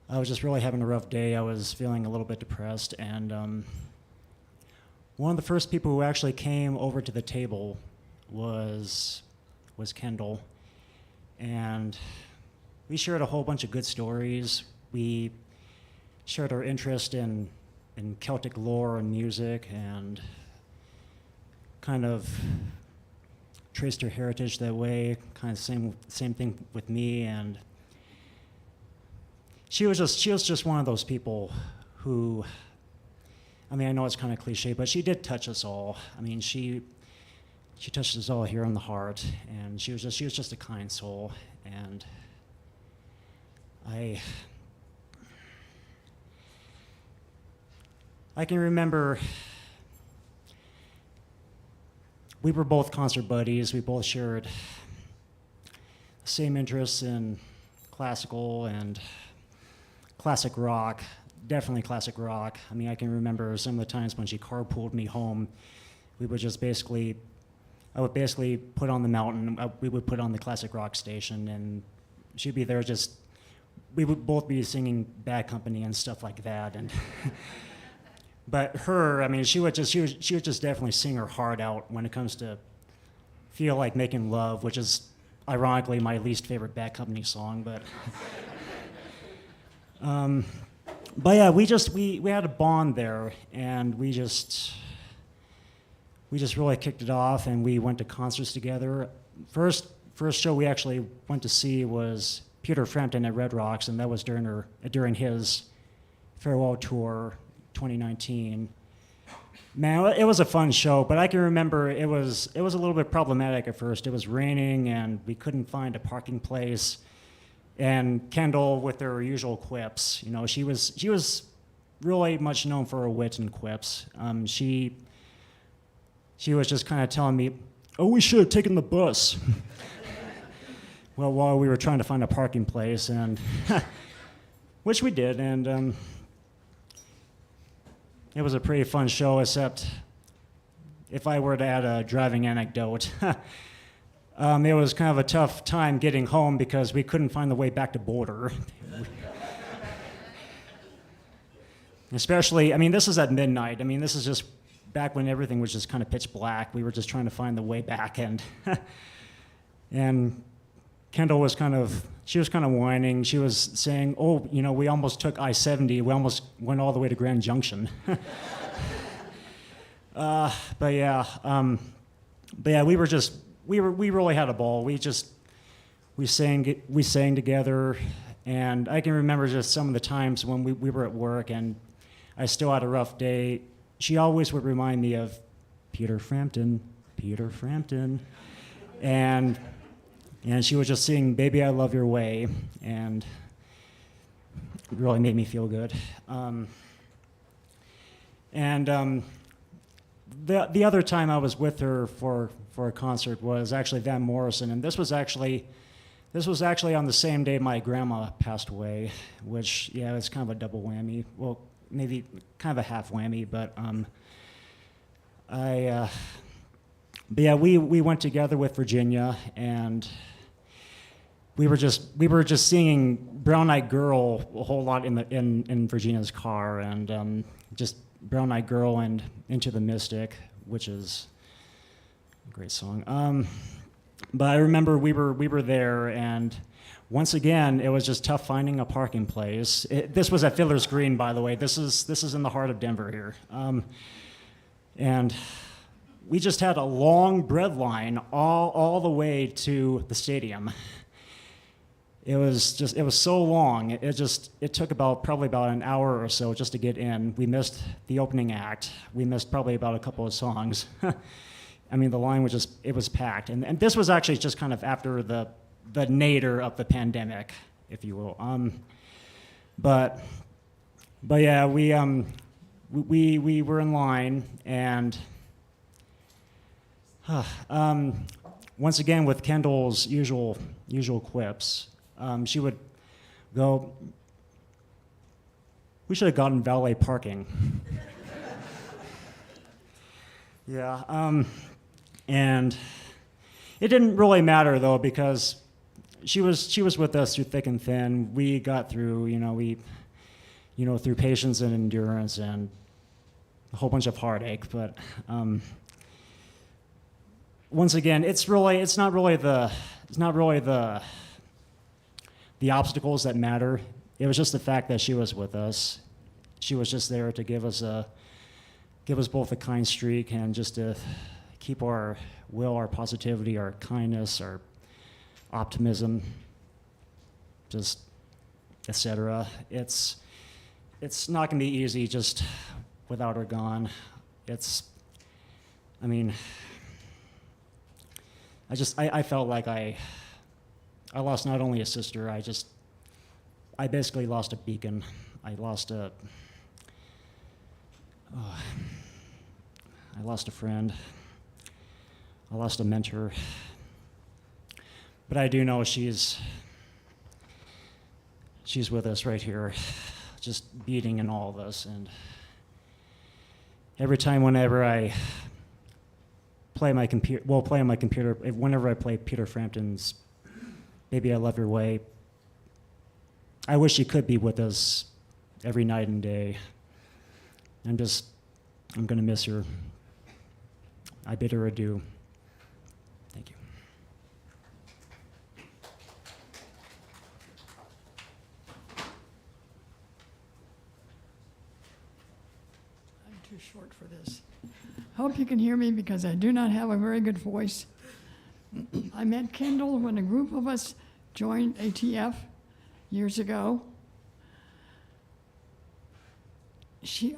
I was just really having a rough day. I was feeling a little bit depressed, and one of the first people who actually came over to the table was Kendall, and we shared a whole bunch of good stories. We shared our interest in Celtic lore and music, and kind of traced her heritage that way. Kind of same thing with me, and she was just one of those people who, I mean, I know it's kind of cliche, but she did touch us all. I mean, she touched us all here in the heart, and she was just a kind soul, and I can remember we were both concert buddies. We both shared the same interests in classical and classic rock, definitely classic rock. I mean, I can remember some of the times when she carpooled me home, we would just I would basically put on the mountain, we would put on the classic rock station, and she'd be there we would both be singing Bad Company and stuff like that. And but her, I mean, she would just definitely sing her heart out when it comes to Feel Like Making Love, which is ironically my least favorite Bad Company song, but yeah, we had a bond there, and we we just really kicked it off, and we went to concerts together. First show we actually went to see was Peter Frampton at Red Rocks, and that was during his farewell tour, 2019. Man, it was a fun show, but I can remember it was a little bit problematic at first. It was raining, and we couldn't find a parking place. And Kendall, with her usual quips, you know, she was really much known for her wit and quips. She was just kind of telling me, "Oh, we should have taken the bus." Well, while we were trying to find a parking place, and which we did, and it was a pretty fun show, except if I were to add a driving anecdote, it was kind of a tough time getting home because we couldn't find the way back to Boulder. Especially, I mean, this is at midnight. I mean, this is just back when everything was just kind of pitch black. We were just trying to find the way back, and Kendall was kind of whining. She was saying, "Oh, you know, we almost took I-70. We almost went all the way to Grand Junction." But yeah, we really had a ball. We sang together, and I can remember just some of the times when we were at work and I still had a rough day. She always would remind me of Peter Frampton, and she would just sing "Baby, I Love Your Way," and it really made me feel good. The other time I was with her for a concert was actually Van Morrison, and this was actually on the same day my grandma passed away, which, yeah, it's kind of a double whammy. Well, maybe kind of a half whammy, but we went together with Virginia, and we were just singing "Brown Eyed Girl" a whole lot in Virginia's car, and just "Brown Eyed Girl" and "Into the Mystic," which is a great song. But I remember we were there, and once again it was just tough finding a parking place. This was at Fiddler's Green, by the way. This is in the heart of Denver here, and we just had a long bread line all the way to the stadium. It was so long. It took probably about an hour or so just to get in. We missed the opening act. We missed probably about a couple of songs. I mean, the line was packed. And this was actually just kind of after the nadir of the pandemic, if you will. But yeah, we were in line, and once again with Kendall's usual quips, she would go, "We should have gotten valet parking." Yeah, and it didn't really matter though, because she was with us through thick and thin. We got through, through patience and endurance and a whole bunch of heartache. But once again, it's not really the obstacles that matter. It was just the fact that she was with us. She was just there to give us both a kind streak and just to keep our will, our positivity, our kindness, our optimism, just etc. It's not going to be easy just without her gone. I felt like I lost not only a sister, I basically lost a beacon. I lost a friend. I lost a mentor. But I do know she's with us right here, just beating in all of us. And every time, whenever I play on my computer, whenever I play Peter Frampton's "Baby, I Love Your Way," I wish she could be with us every night and day. I'm going to miss her. I bid her adieu. Thank you. I'm too short for this. Hope you can hear me because I do not have a very good voice. I met Kendall when a group of us joined ATF years ago. She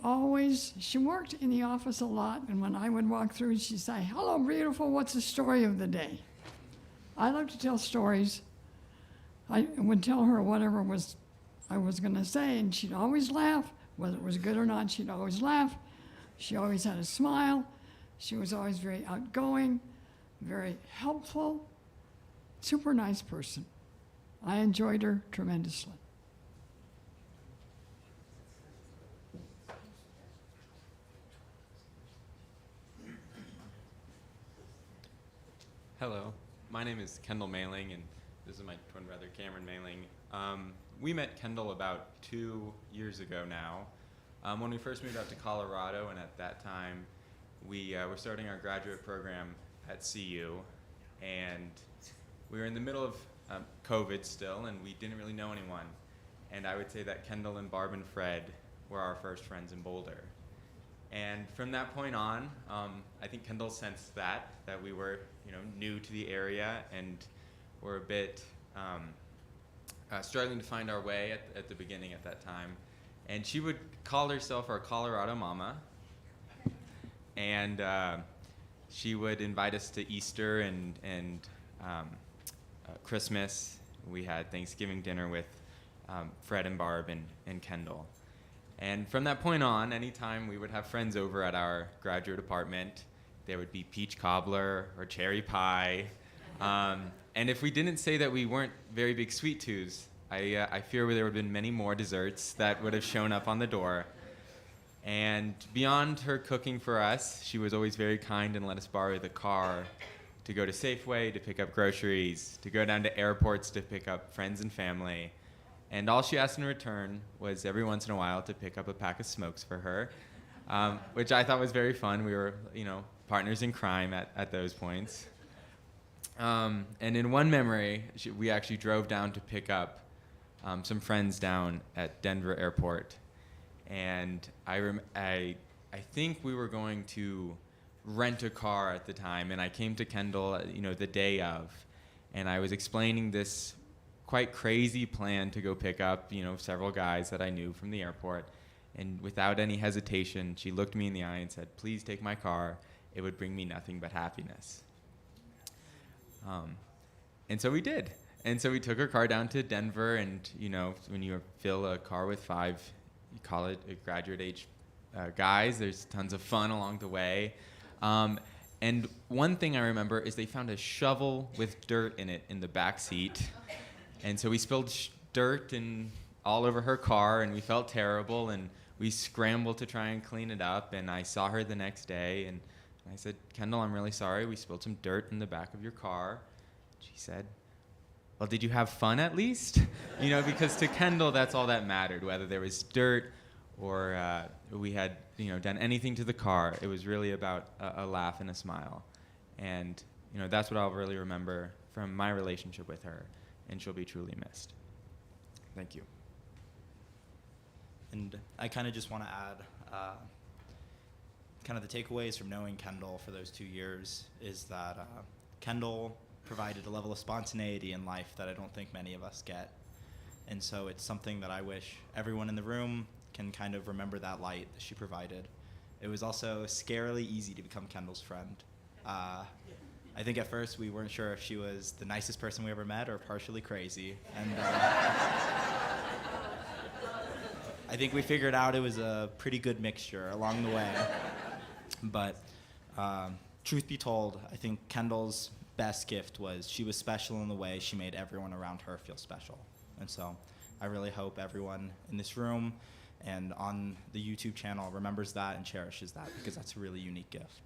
worked in the office a lot, and when I would walk through, she'd say, "Hello, beautiful, what's the story of the day?" I love to tell stories. I would tell her whatever I was going to say, and she'd always laugh. Whether it was good or not, she'd always laugh. She always had a smile. She was always very outgoing, very helpful, super nice person. I enjoyed her tremendously. Hello, my name is Kendall Mailing, and this is my twin brother, Cameron Mailing. We met Kendall about 2 years ago now, when we first moved out to Colorado, and at that time, we were starting our graduate program at CU, and we were in the middle of COVID still, and we didn't really know anyone. And I would say that Kendall and Barb and Fred were our first friends in Boulder. And from that point on, I think Kendall sensed that we were, new to the area and were a bit struggling to find our way at the beginning at that time. And she would call herself our Colorado Mama. And she would invite us to Easter and Christmas. We had Thanksgiving dinner with Fred and Barb and Kendall. And from that point on, anytime we would have friends over at our graduate apartment, there would be peach cobbler or cherry pie. And if we didn't say that we weren't very big sweet tooths, I fear there would have been many more desserts that would have shown up on the door. And beyond her cooking for us, she was always very kind and let us borrow the car to go to Safeway, to pick up groceries, to go down to airports to pick up friends and family. And all she asked in return was every once in a while to pick up a pack of smokes for her, which I thought was very fun. We were, partners in crime at those points. And in one memory, we actually drove down to pick up some friends down at Denver Airport. And I think we were going to rent a car at the time, and I came to Kendall, the day of, and I was explaining this quite crazy plan to go pick up, several guys that I knew from the airport. And without any hesitation, she looked me in the eye and said, "Please take my car. It would bring me nothing but happiness." And so we did. And so we took her car down to Denver, and, when you fill a car with 5 college graduate age guys, there's tons of fun along the way. And one thing I remember is they found a shovel with dirt in it in the back seat. And so we spilled dirt all over her car, and we felt terrible, and we scrambled to try and clean it up. And I saw her the next day, and I said, "Kendall, I'm really sorry. We spilled some dirt in the back of your car." She said, "Well, did you have fun at least?" Because to Kendall, that's all that mattered, whether there was dirt or we had done anything to the car. It was really about a laugh and a smile. And that's what I'll really remember from my relationship with her. And she'll be truly missed. Thank you. And I kind of just want to add, kind of the takeaways from knowing Kendall for those 2 years is that Kendall provided a level of spontaneity in life that I don't think many of us get. And so it's something that I wish everyone in the room can kind of remember that light that she provided. It was also scarily easy to become Kendall's friend. I think at first we weren't sure if she was the nicest person we ever met or partially crazy. And I think we figured out it was a pretty good mixture along the way. But truth be told, I think Kendall's best gift was she was special in the way she made everyone around her feel special. And so I really hope everyone in this room and on the YouTube channel remembers that and cherishes that, because that's a really unique gift.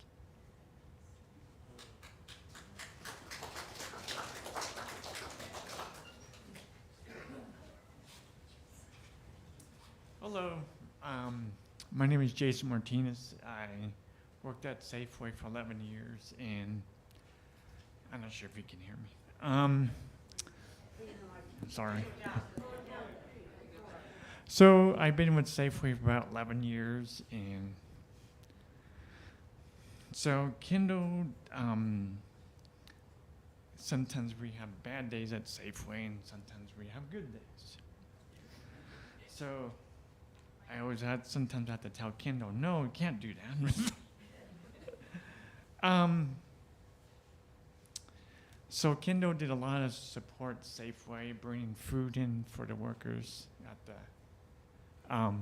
Hello, my name is Jason Martinez. I worked at Safeway for 11 years, and I'm not sure if you can hear me. Sorry. So I've been with Safeway for about 11 years, and So Kendall, sometimes we have bad days at Safeway, and sometimes we have good days. So I always sometimes have to tell Kendall, no, you can't do that. So Kendall did a lot of support Safeway, bringing food in for the workers at the,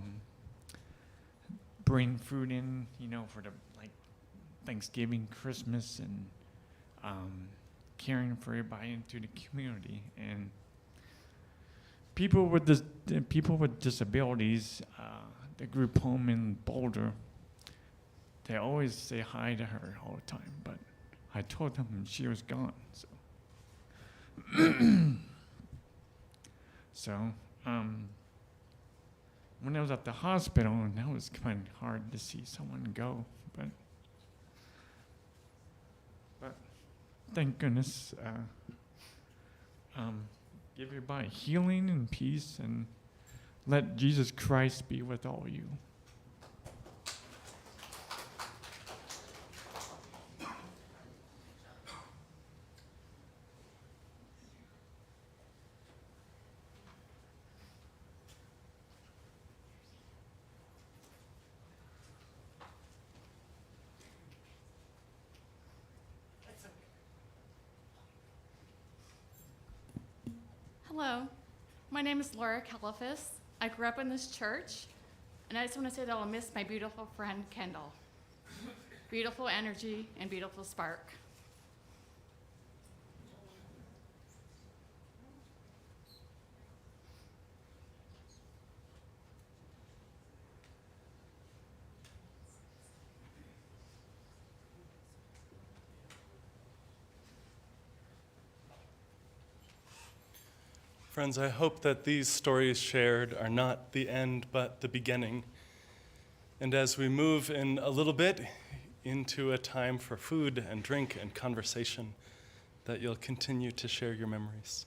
bring food in, for the Thanksgiving, Christmas, and caring for everybody into the community. And people with disabilities, the group home in Boulder, they always say hi to her all the time, but I told them she was gone. So, when I was at the hospital, and that was kind of hard to see someone go, but thank goodness, give everybody healing and peace, and let Jesus Christ be with all you. Hello, my name is Laura Califas. I grew up in this church, and I just want to say that I'll miss my beautiful friend Kendall. Beautiful energy and beautiful spark. Friends, I hope that these stories shared are not the end, but the beginning. And as we move in a little bit into a time for food and drink and conversation, that you'll continue to share your memories.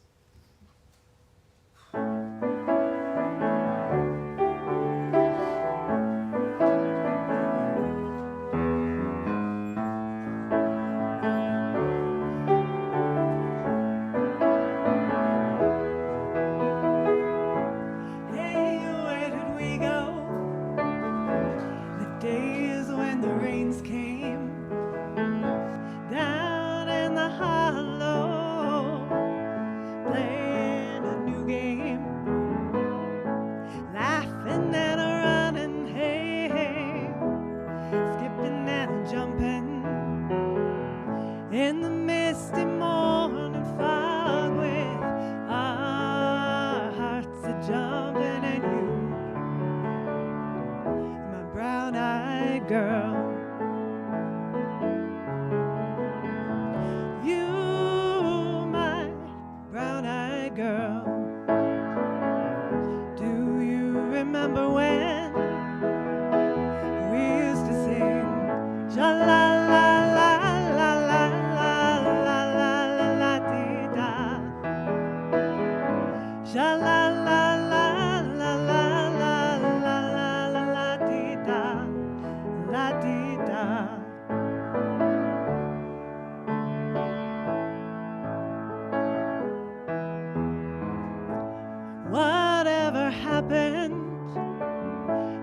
Whatever happened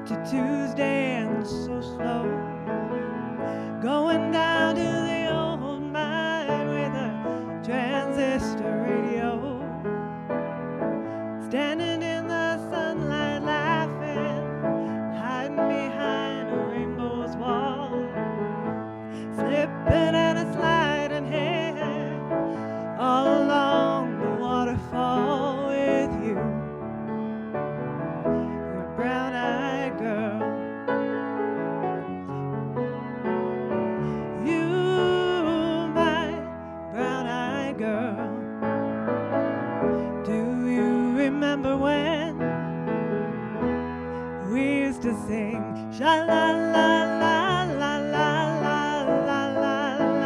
to Tuesday and so slow? Going down to the old mine with a transistor radio. Standing in the sunlight laughing, hiding behind a rainbow's wall. Slipping and a sliding hand all along the waterfall with you. Your brown-eyed girl. You, my brown-eyed girl. Do you remember when we used to sing sha la la la la la la la la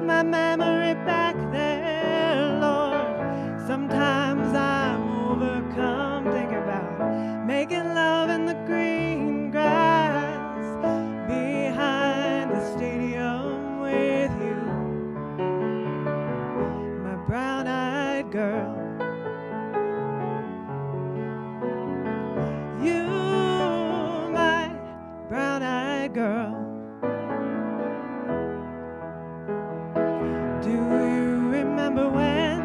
my memory back there, Lord. Sometimes I'm overcome, think about making love in the green grass behind the stadium with you, my brown-eyed girl. You, my brown-eyed girl. Do you remember when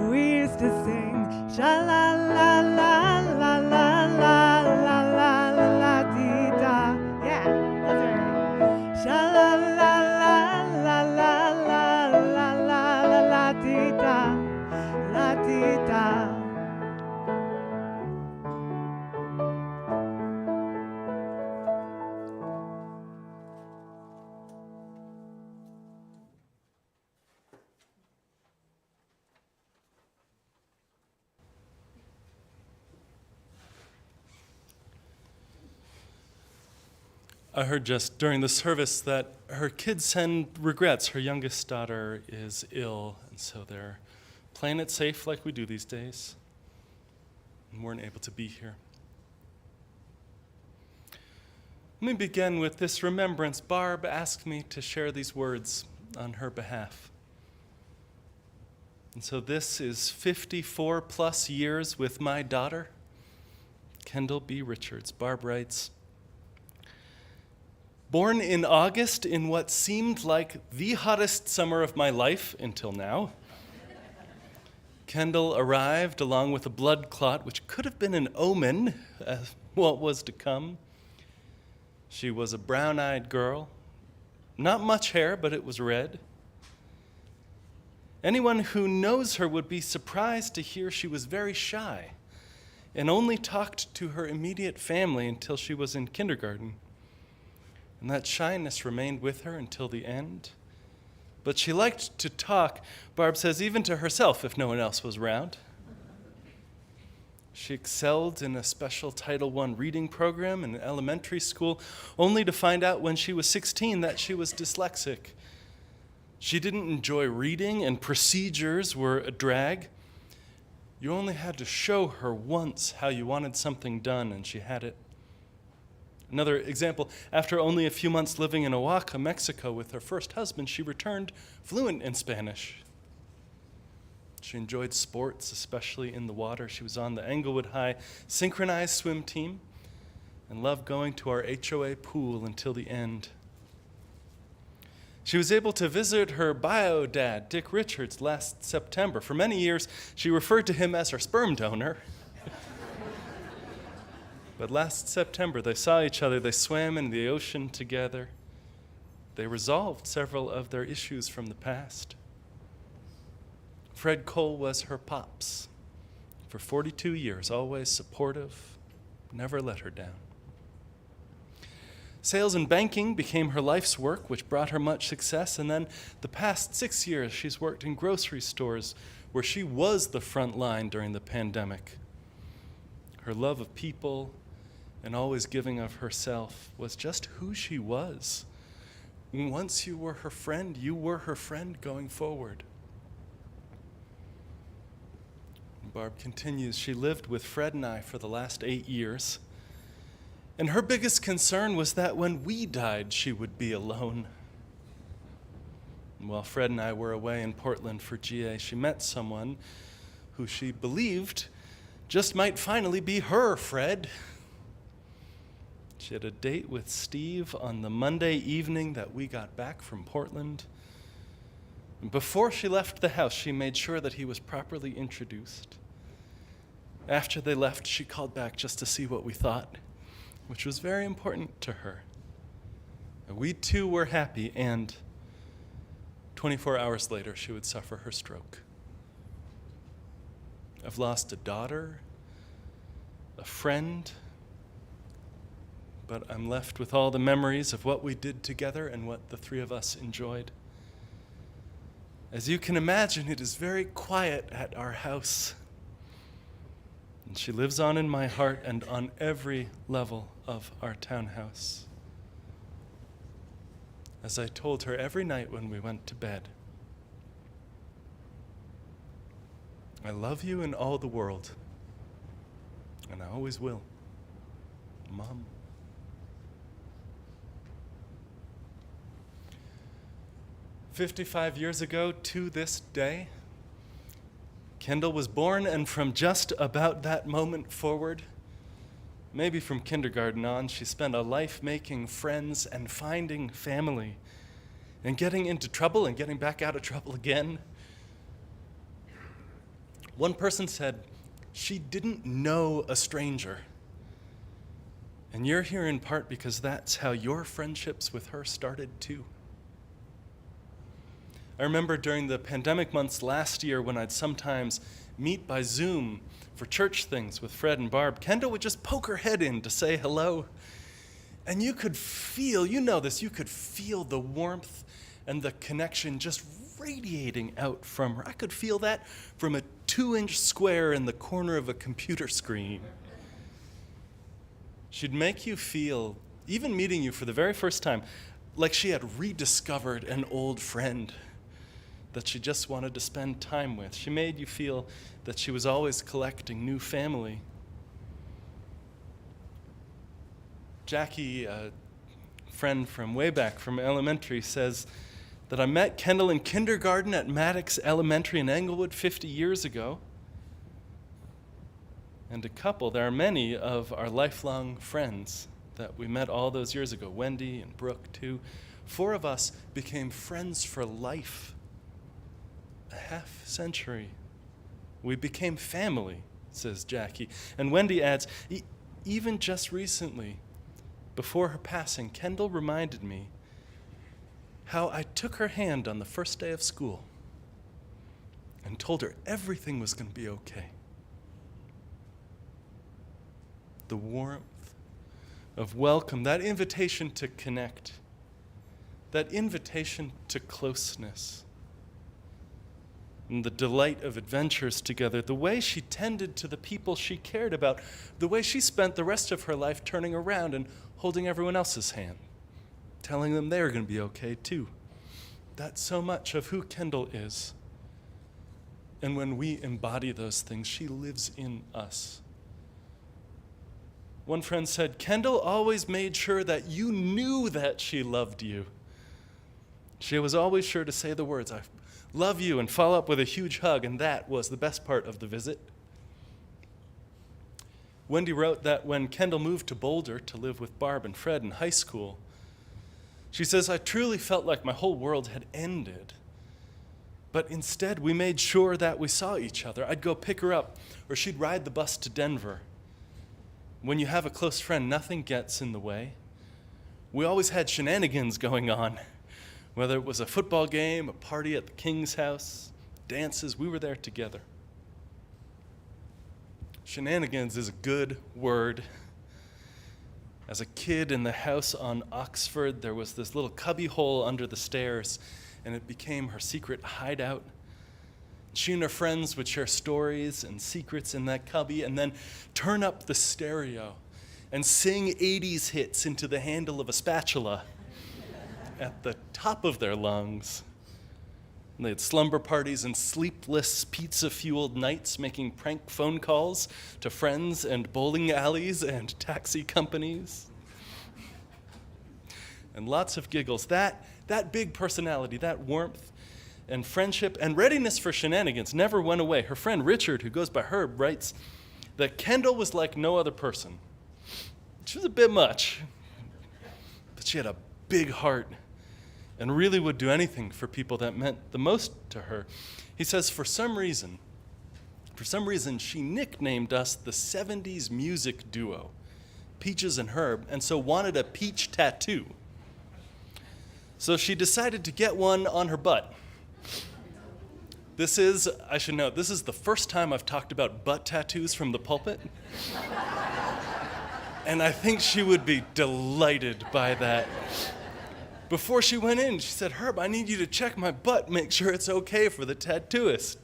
we used to sing sha-la-la-la-la-la-la-la-la-la-la-dee-da? Yeah, that's right. Sha-la-la-la-la-la-la-la-la-la-dee-da, la-dee-da. I heard just during the service that her kids send regrets. Her youngest daughter is ill, and so they're playing it safe like we do these days, and weren't able to be here. Let me begin with this remembrance. Barb asked me to share these words on her behalf. And so this is 54 plus years with my daughter, Kendall B. Richards. Barb writes, born in August in what seemed like the hottest summer of my life until now, Kendall arrived along with a blood clot, which could have been an omen of what was to come. She was a brown-eyed girl, not much hair, but it was red. Anyone who knows her would be surprised to hear she was very shy and only talked to her immediate family until she was in kindergarten. And that shyness remained with her until the end. But she liked to talk, Barb says, even to herself if no one else was around. She excelled in a special Title I reading program in elementary school, only to find out when she was 16 that she was dyslexic. She didn't enjoy reading, and procedures were a drag. You only had to show her once how you wanted something done, and she had it. Another example, after only a few months living in Oaxaca, Mexico with her first husband, she returned fluent in Spanish. She enjoyed sports, especially in the water. She was on the Englewood High synchronized swim team and loved going to our HOA pool until the end. She was able to visit her bio dad, Dick Richards, last September. For many years, she referred to him as her sperm donor. But last September, they saw each other. They swam in the ocean together. They resolved several of their issues from the past. Fred Cole was her pops. For 42 years, always supportive, never let her down. Sales and banking became her life's work, which brought her much success. And then the past 6 years, she's worked in grocery stores where she was the front line during the pandemic. Her love of people and always giving of herself was just who she was. Once you were her friend, you were her friend going forward. Barb continues, she lived with Fred and I for the last 8 years. And her biggest concern was that when we died, she would be alone. And while Fred and I were away in Portland for GA, she met someone who she believed just might finally be her Fred. She had a date with Steve on the Monday evening that we got back from Portland. And before she left the house, she made sure that he was properly introduced. After they left, she called back just to see what we thought, which was very important to her. We too were happy, and 24 hours later, she would suffer her stroke. I've lost a daughter, a friend, but I'm left with all the memories of what we did together and what the three of us enjoyed. As you can imagine, it is very quiet at our house. And she lives on in my heart and on every level of our townhouse. as I told her every night when we went to bed. I love you in all the world, and I always will, Mom. "55 years ago to this day, Kendall was born, and from just about that moment forward, maybe from kindergarten on, she spent a life making friends and finding family and getting into trouble and getting back out of trouble again. One person said she didn't know a stranger. And you're here in part because that's how your friendships with her started too. I remember during the pandemic months last year when I'd sometimes meet by Zoom for church things with Fred and Barb, Kendall would just poke her head in to say hello. And you could feel, you know this, you could feel the warmth and the connection just radiating out from her. I could feel that from a 2-inch square in the corner of a computer screen. She'd make you feel, even meeting you for the very first time, like she had rediscovered an old friend that she just wanted to spend time with. She made you feel that she was always collecting new family. Jackie, a friend from way back from elementary, says that I met Kendall in kindergarten at Maddox Elementary in Englewood 50 years ago. And a couple, there are many of our lifelong friends that we met all those years ago, Wendy and Brooke too. 4 of us became friends for life. A half century. We became family, says Jackie. And Wendy adds, even just recently, before her passing, Kendall reminded me how I took her hand on the first day of school and told her everything was going to be okay. The warmth of welcome, that invitation to connect, that invitation to closeness, and the delight of adventures together, the way she tended to the people she cared about, the way she spent the rest of her life turning around and holding everyone else's hand, telling them they were going to be okay too. That's so much of who Kendall is. And when we embody those things, she lives in us. One friend said, Kendall always made sure that you knew that she loved you. She was always sure to say the words, I love you, and follow up with a huge hug, and that was the best part of the visit. Wendy wrote that when Kendall moved to Boulder to live with Barb and Fred in high school, she says, I truly felt like my whole world had ended. But instead, we made sure that we saw each other. I'd go pick her up, or she'd ride the bus to Denver. When you have a close friend, nothing gets in the way. We always had shenanigans going on. Whether it was a football game, a party at the King's house, dances, we were there together. Shenanigans is a good word. As a kid in the house on Oxford, there was this little cubby hole under the stairs, and it became her secret hideout. She and her friends would share stories and secrets in that cubby and then turn up the stereo and sing 80s hits into the handle of a spatula at the top of their lungs. And they had slumber parties and sleepless pizza-fueled nights making prank phone calls to friends and bowling alleys and taxi companies. And lots of giggles. That big personality, that warmth and friendship and readiness for shenanigans never went away. Her friend Richard, who goes by Herb, writes that Kendall was like no other person. She was a bit much, but she had a big heart and really would do anything for people that meant the most to her. He says, for some reason, she nicknamed us the 70s music duo, Peaches and Herb, and so wanted a peach tattoo. So she decided to get one on her butt. I should note, this is the first time I've talked about butt tattoos from the pulpit. And I think she would be delighted by that. Before she went in, she said, Herb, I need you to check my butt, make sure it's okay for the tattooist.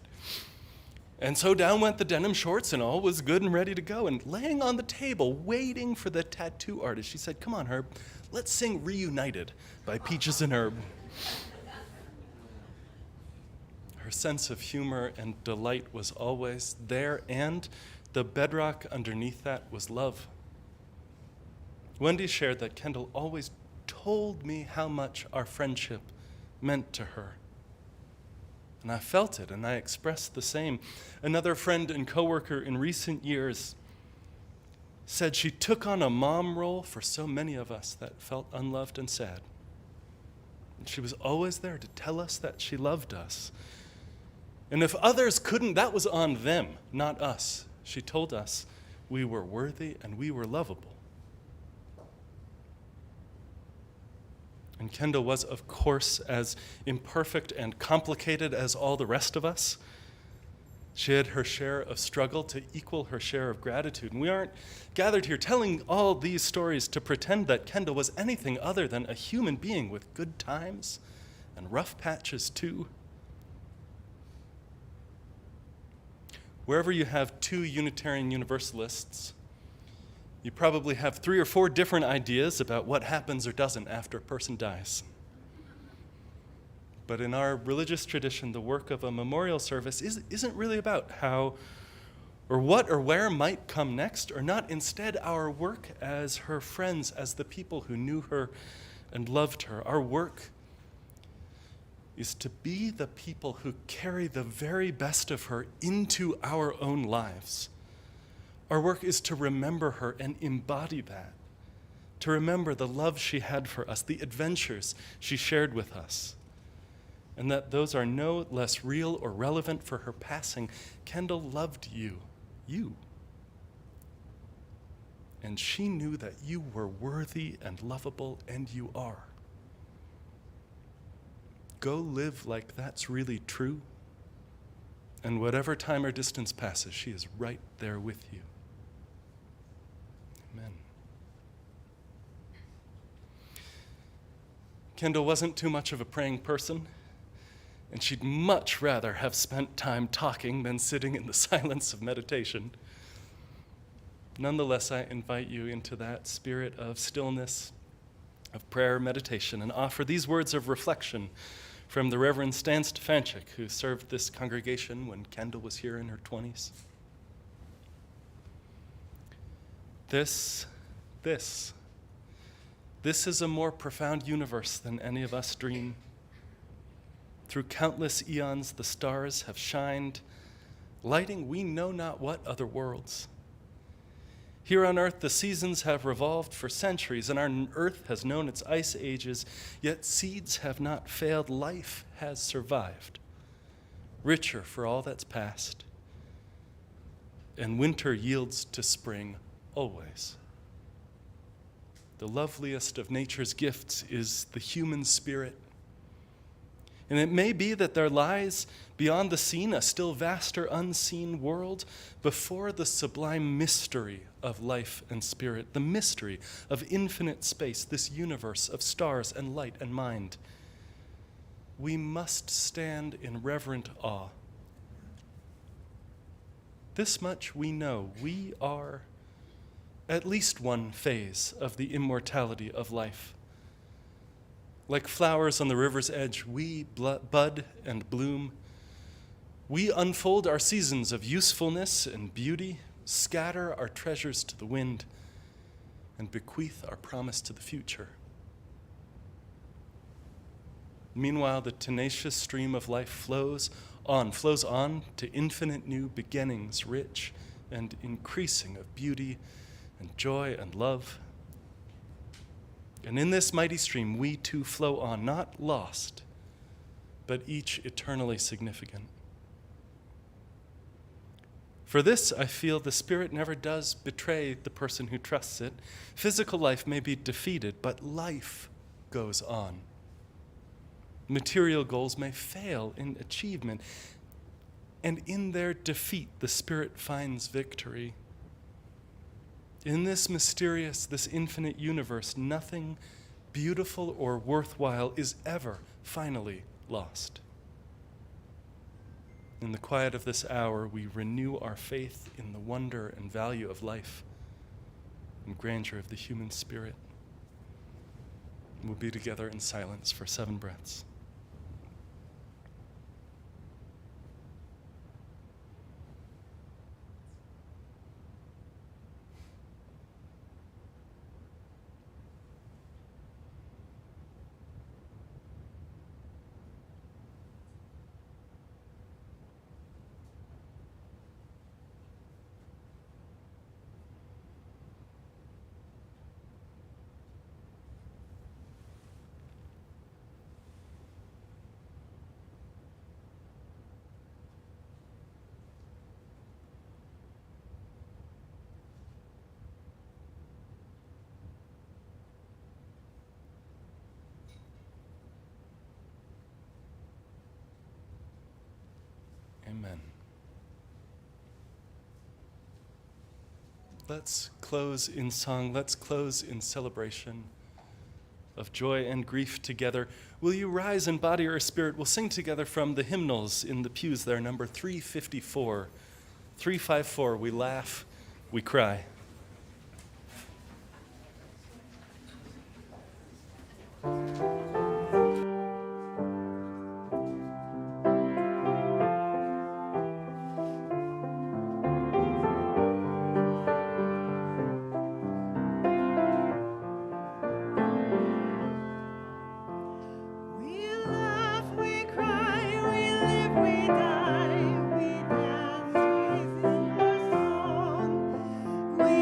And so down went the denim shorts, and all was good and ready to go. And laying on the table, waiting for the tattoo artist, she said, "Come on, Herb, let's sing Reunited by Peaches and Herb." Her sense of humor and delight was always there, and the bedrock underneath that was love. Wendy shared that Kendall always told me how much our friendship meant to her. And I felt it, and I expressed the same. Another friend and coworker in recent years said she took on a mom role for so many of us that felt unloved and sad. And she was always there to tell us that she loved us. And if others couldn't, that was on them, not us. She told us we were worthy and we were lovable. And Kendall was, of course, as imperfect and complicated as all the rest of us. She had her share of struggle to equal her share of gratitude. And we aren't gathered here telling all these stories to pretend that Kendall was anything other than a human being with good times and rough patches too. Wherever you have two Unitarian Universalists, you probably have 3 or 4 different ideas about what happens or doesn't after a person dies. But in our religious tradition, the work of a memorial service isn't really about how or what or where might come next, or not. Instead, our work as her friends, as the people who knew her and loved her, our work is to be the people who carry the very best of her into our own lives. Our work is to remember her and embody that, to remember the love she had for us, the adventures she shared with us, and that those are no less real or relevant for her passing. Kendall loved you. And she knew that you were worthy and lovable, and you are. Go live like that's really true, and whatever time or distance passes, she is right there with you. Amen. Kendall wasn't too much of a praying person, and she'd much rather have spent time talking than sitting in the silence of meditation. Nonetheless, I invite you into that spirit of stillness, of prayer, meditation, and offer these words of reflection from the Reverend Stan Stefanchik, who served this congregation when Kendall was here in her 20s. This is a more profound universe than any of us dream. Through countless eons, the stars have shined, lighting we know not what other worlds. Here on earth, the seasons have revolved for centuries, and our earth has known its ice ages, yet seeds have not failed. Life has survived, richer for all that's past. And winter yields to spring always. The loveliest of nature's gifts is the human spirit. And it may be that there lies beyond the seen a still vaster unseen world before the sublime mystery of life and spirit, the mystery of infinite space, this universe of stars and light and mind. We must stand in reverent awe. This much we know: we are at least one phase of the immortality of life. Like flowers on the river's edge, we bud and bloom. We unfold our seasons of usefulness and beauty, scatter our treasures to the wind, and bequeath our promise to the future. Meanwhile, the tenacious stream of life flows on to infinite new beginnings, rich and increasing of beauty and joy and love. And in this mighty stream, we too flow on, not lost, but each eternally significant. For this, I feel the Spirit never does betray the person who trusts it. Physical life may be defeated, but life goes on. Material goals may fail in achievement, and in their defeat, the Spirit finds victory. In this mysterious, this infinite universe, nothing beautiful or worthwhile is ever finally lost. In the quiet of this hour, we renew our faith in the wonder and value of life and grandeur of the human spirit. We'll be together in silence for 7 breaths. Amen. Let's close in song. Let's close in celebration of joy and grief together. Will you rise in body or spirit? We'll sing together from the hymnals in the pews there, number 354. 354, we laugh, we cry. We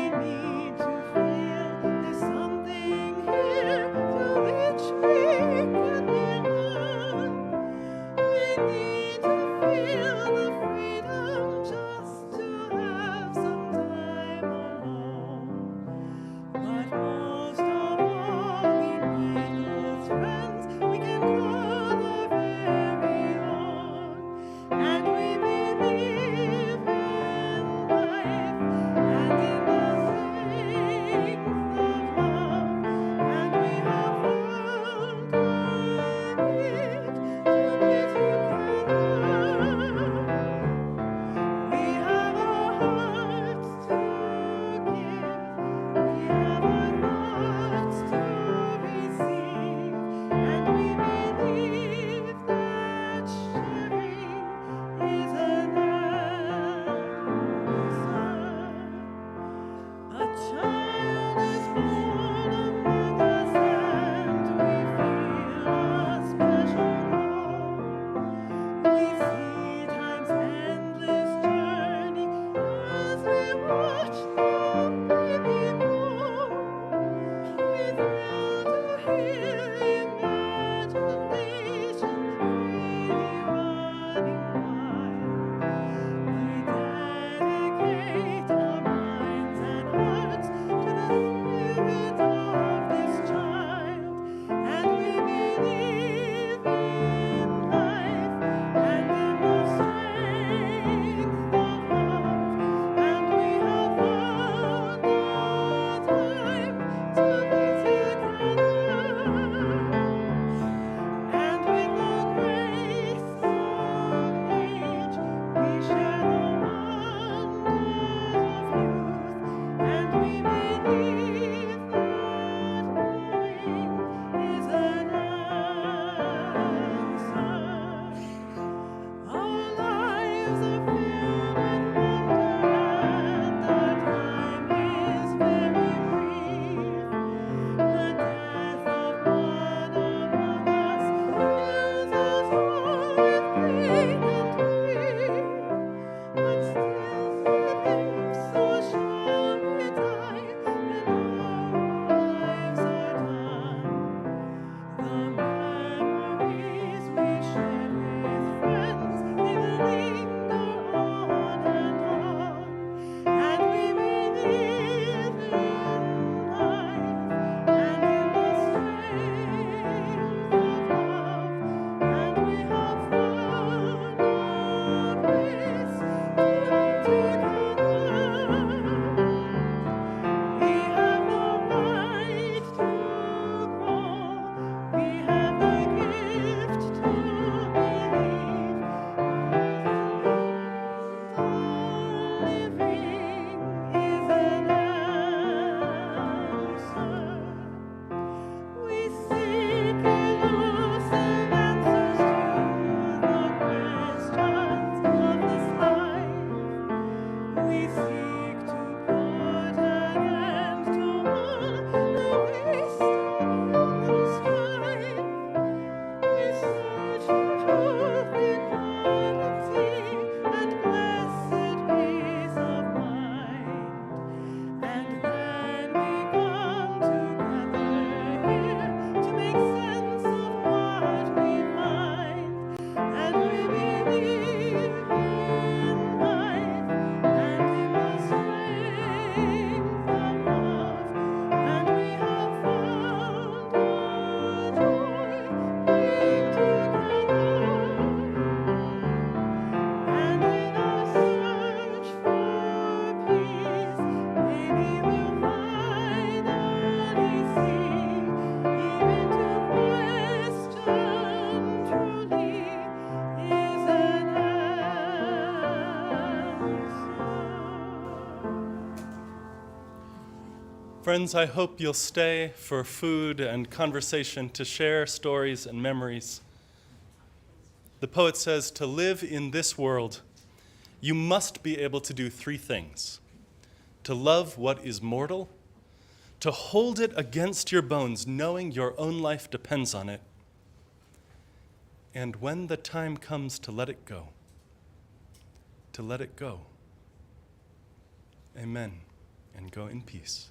Friends, I hope you'll stay for food and conversation to share stories and memories. The poet says, to live in this world, you must be able to do three things: to love what is mortal, to hold it against your bones, knowing your own life depends on it, and when the time comes to let it go, to let it go. Amen, and go in peace.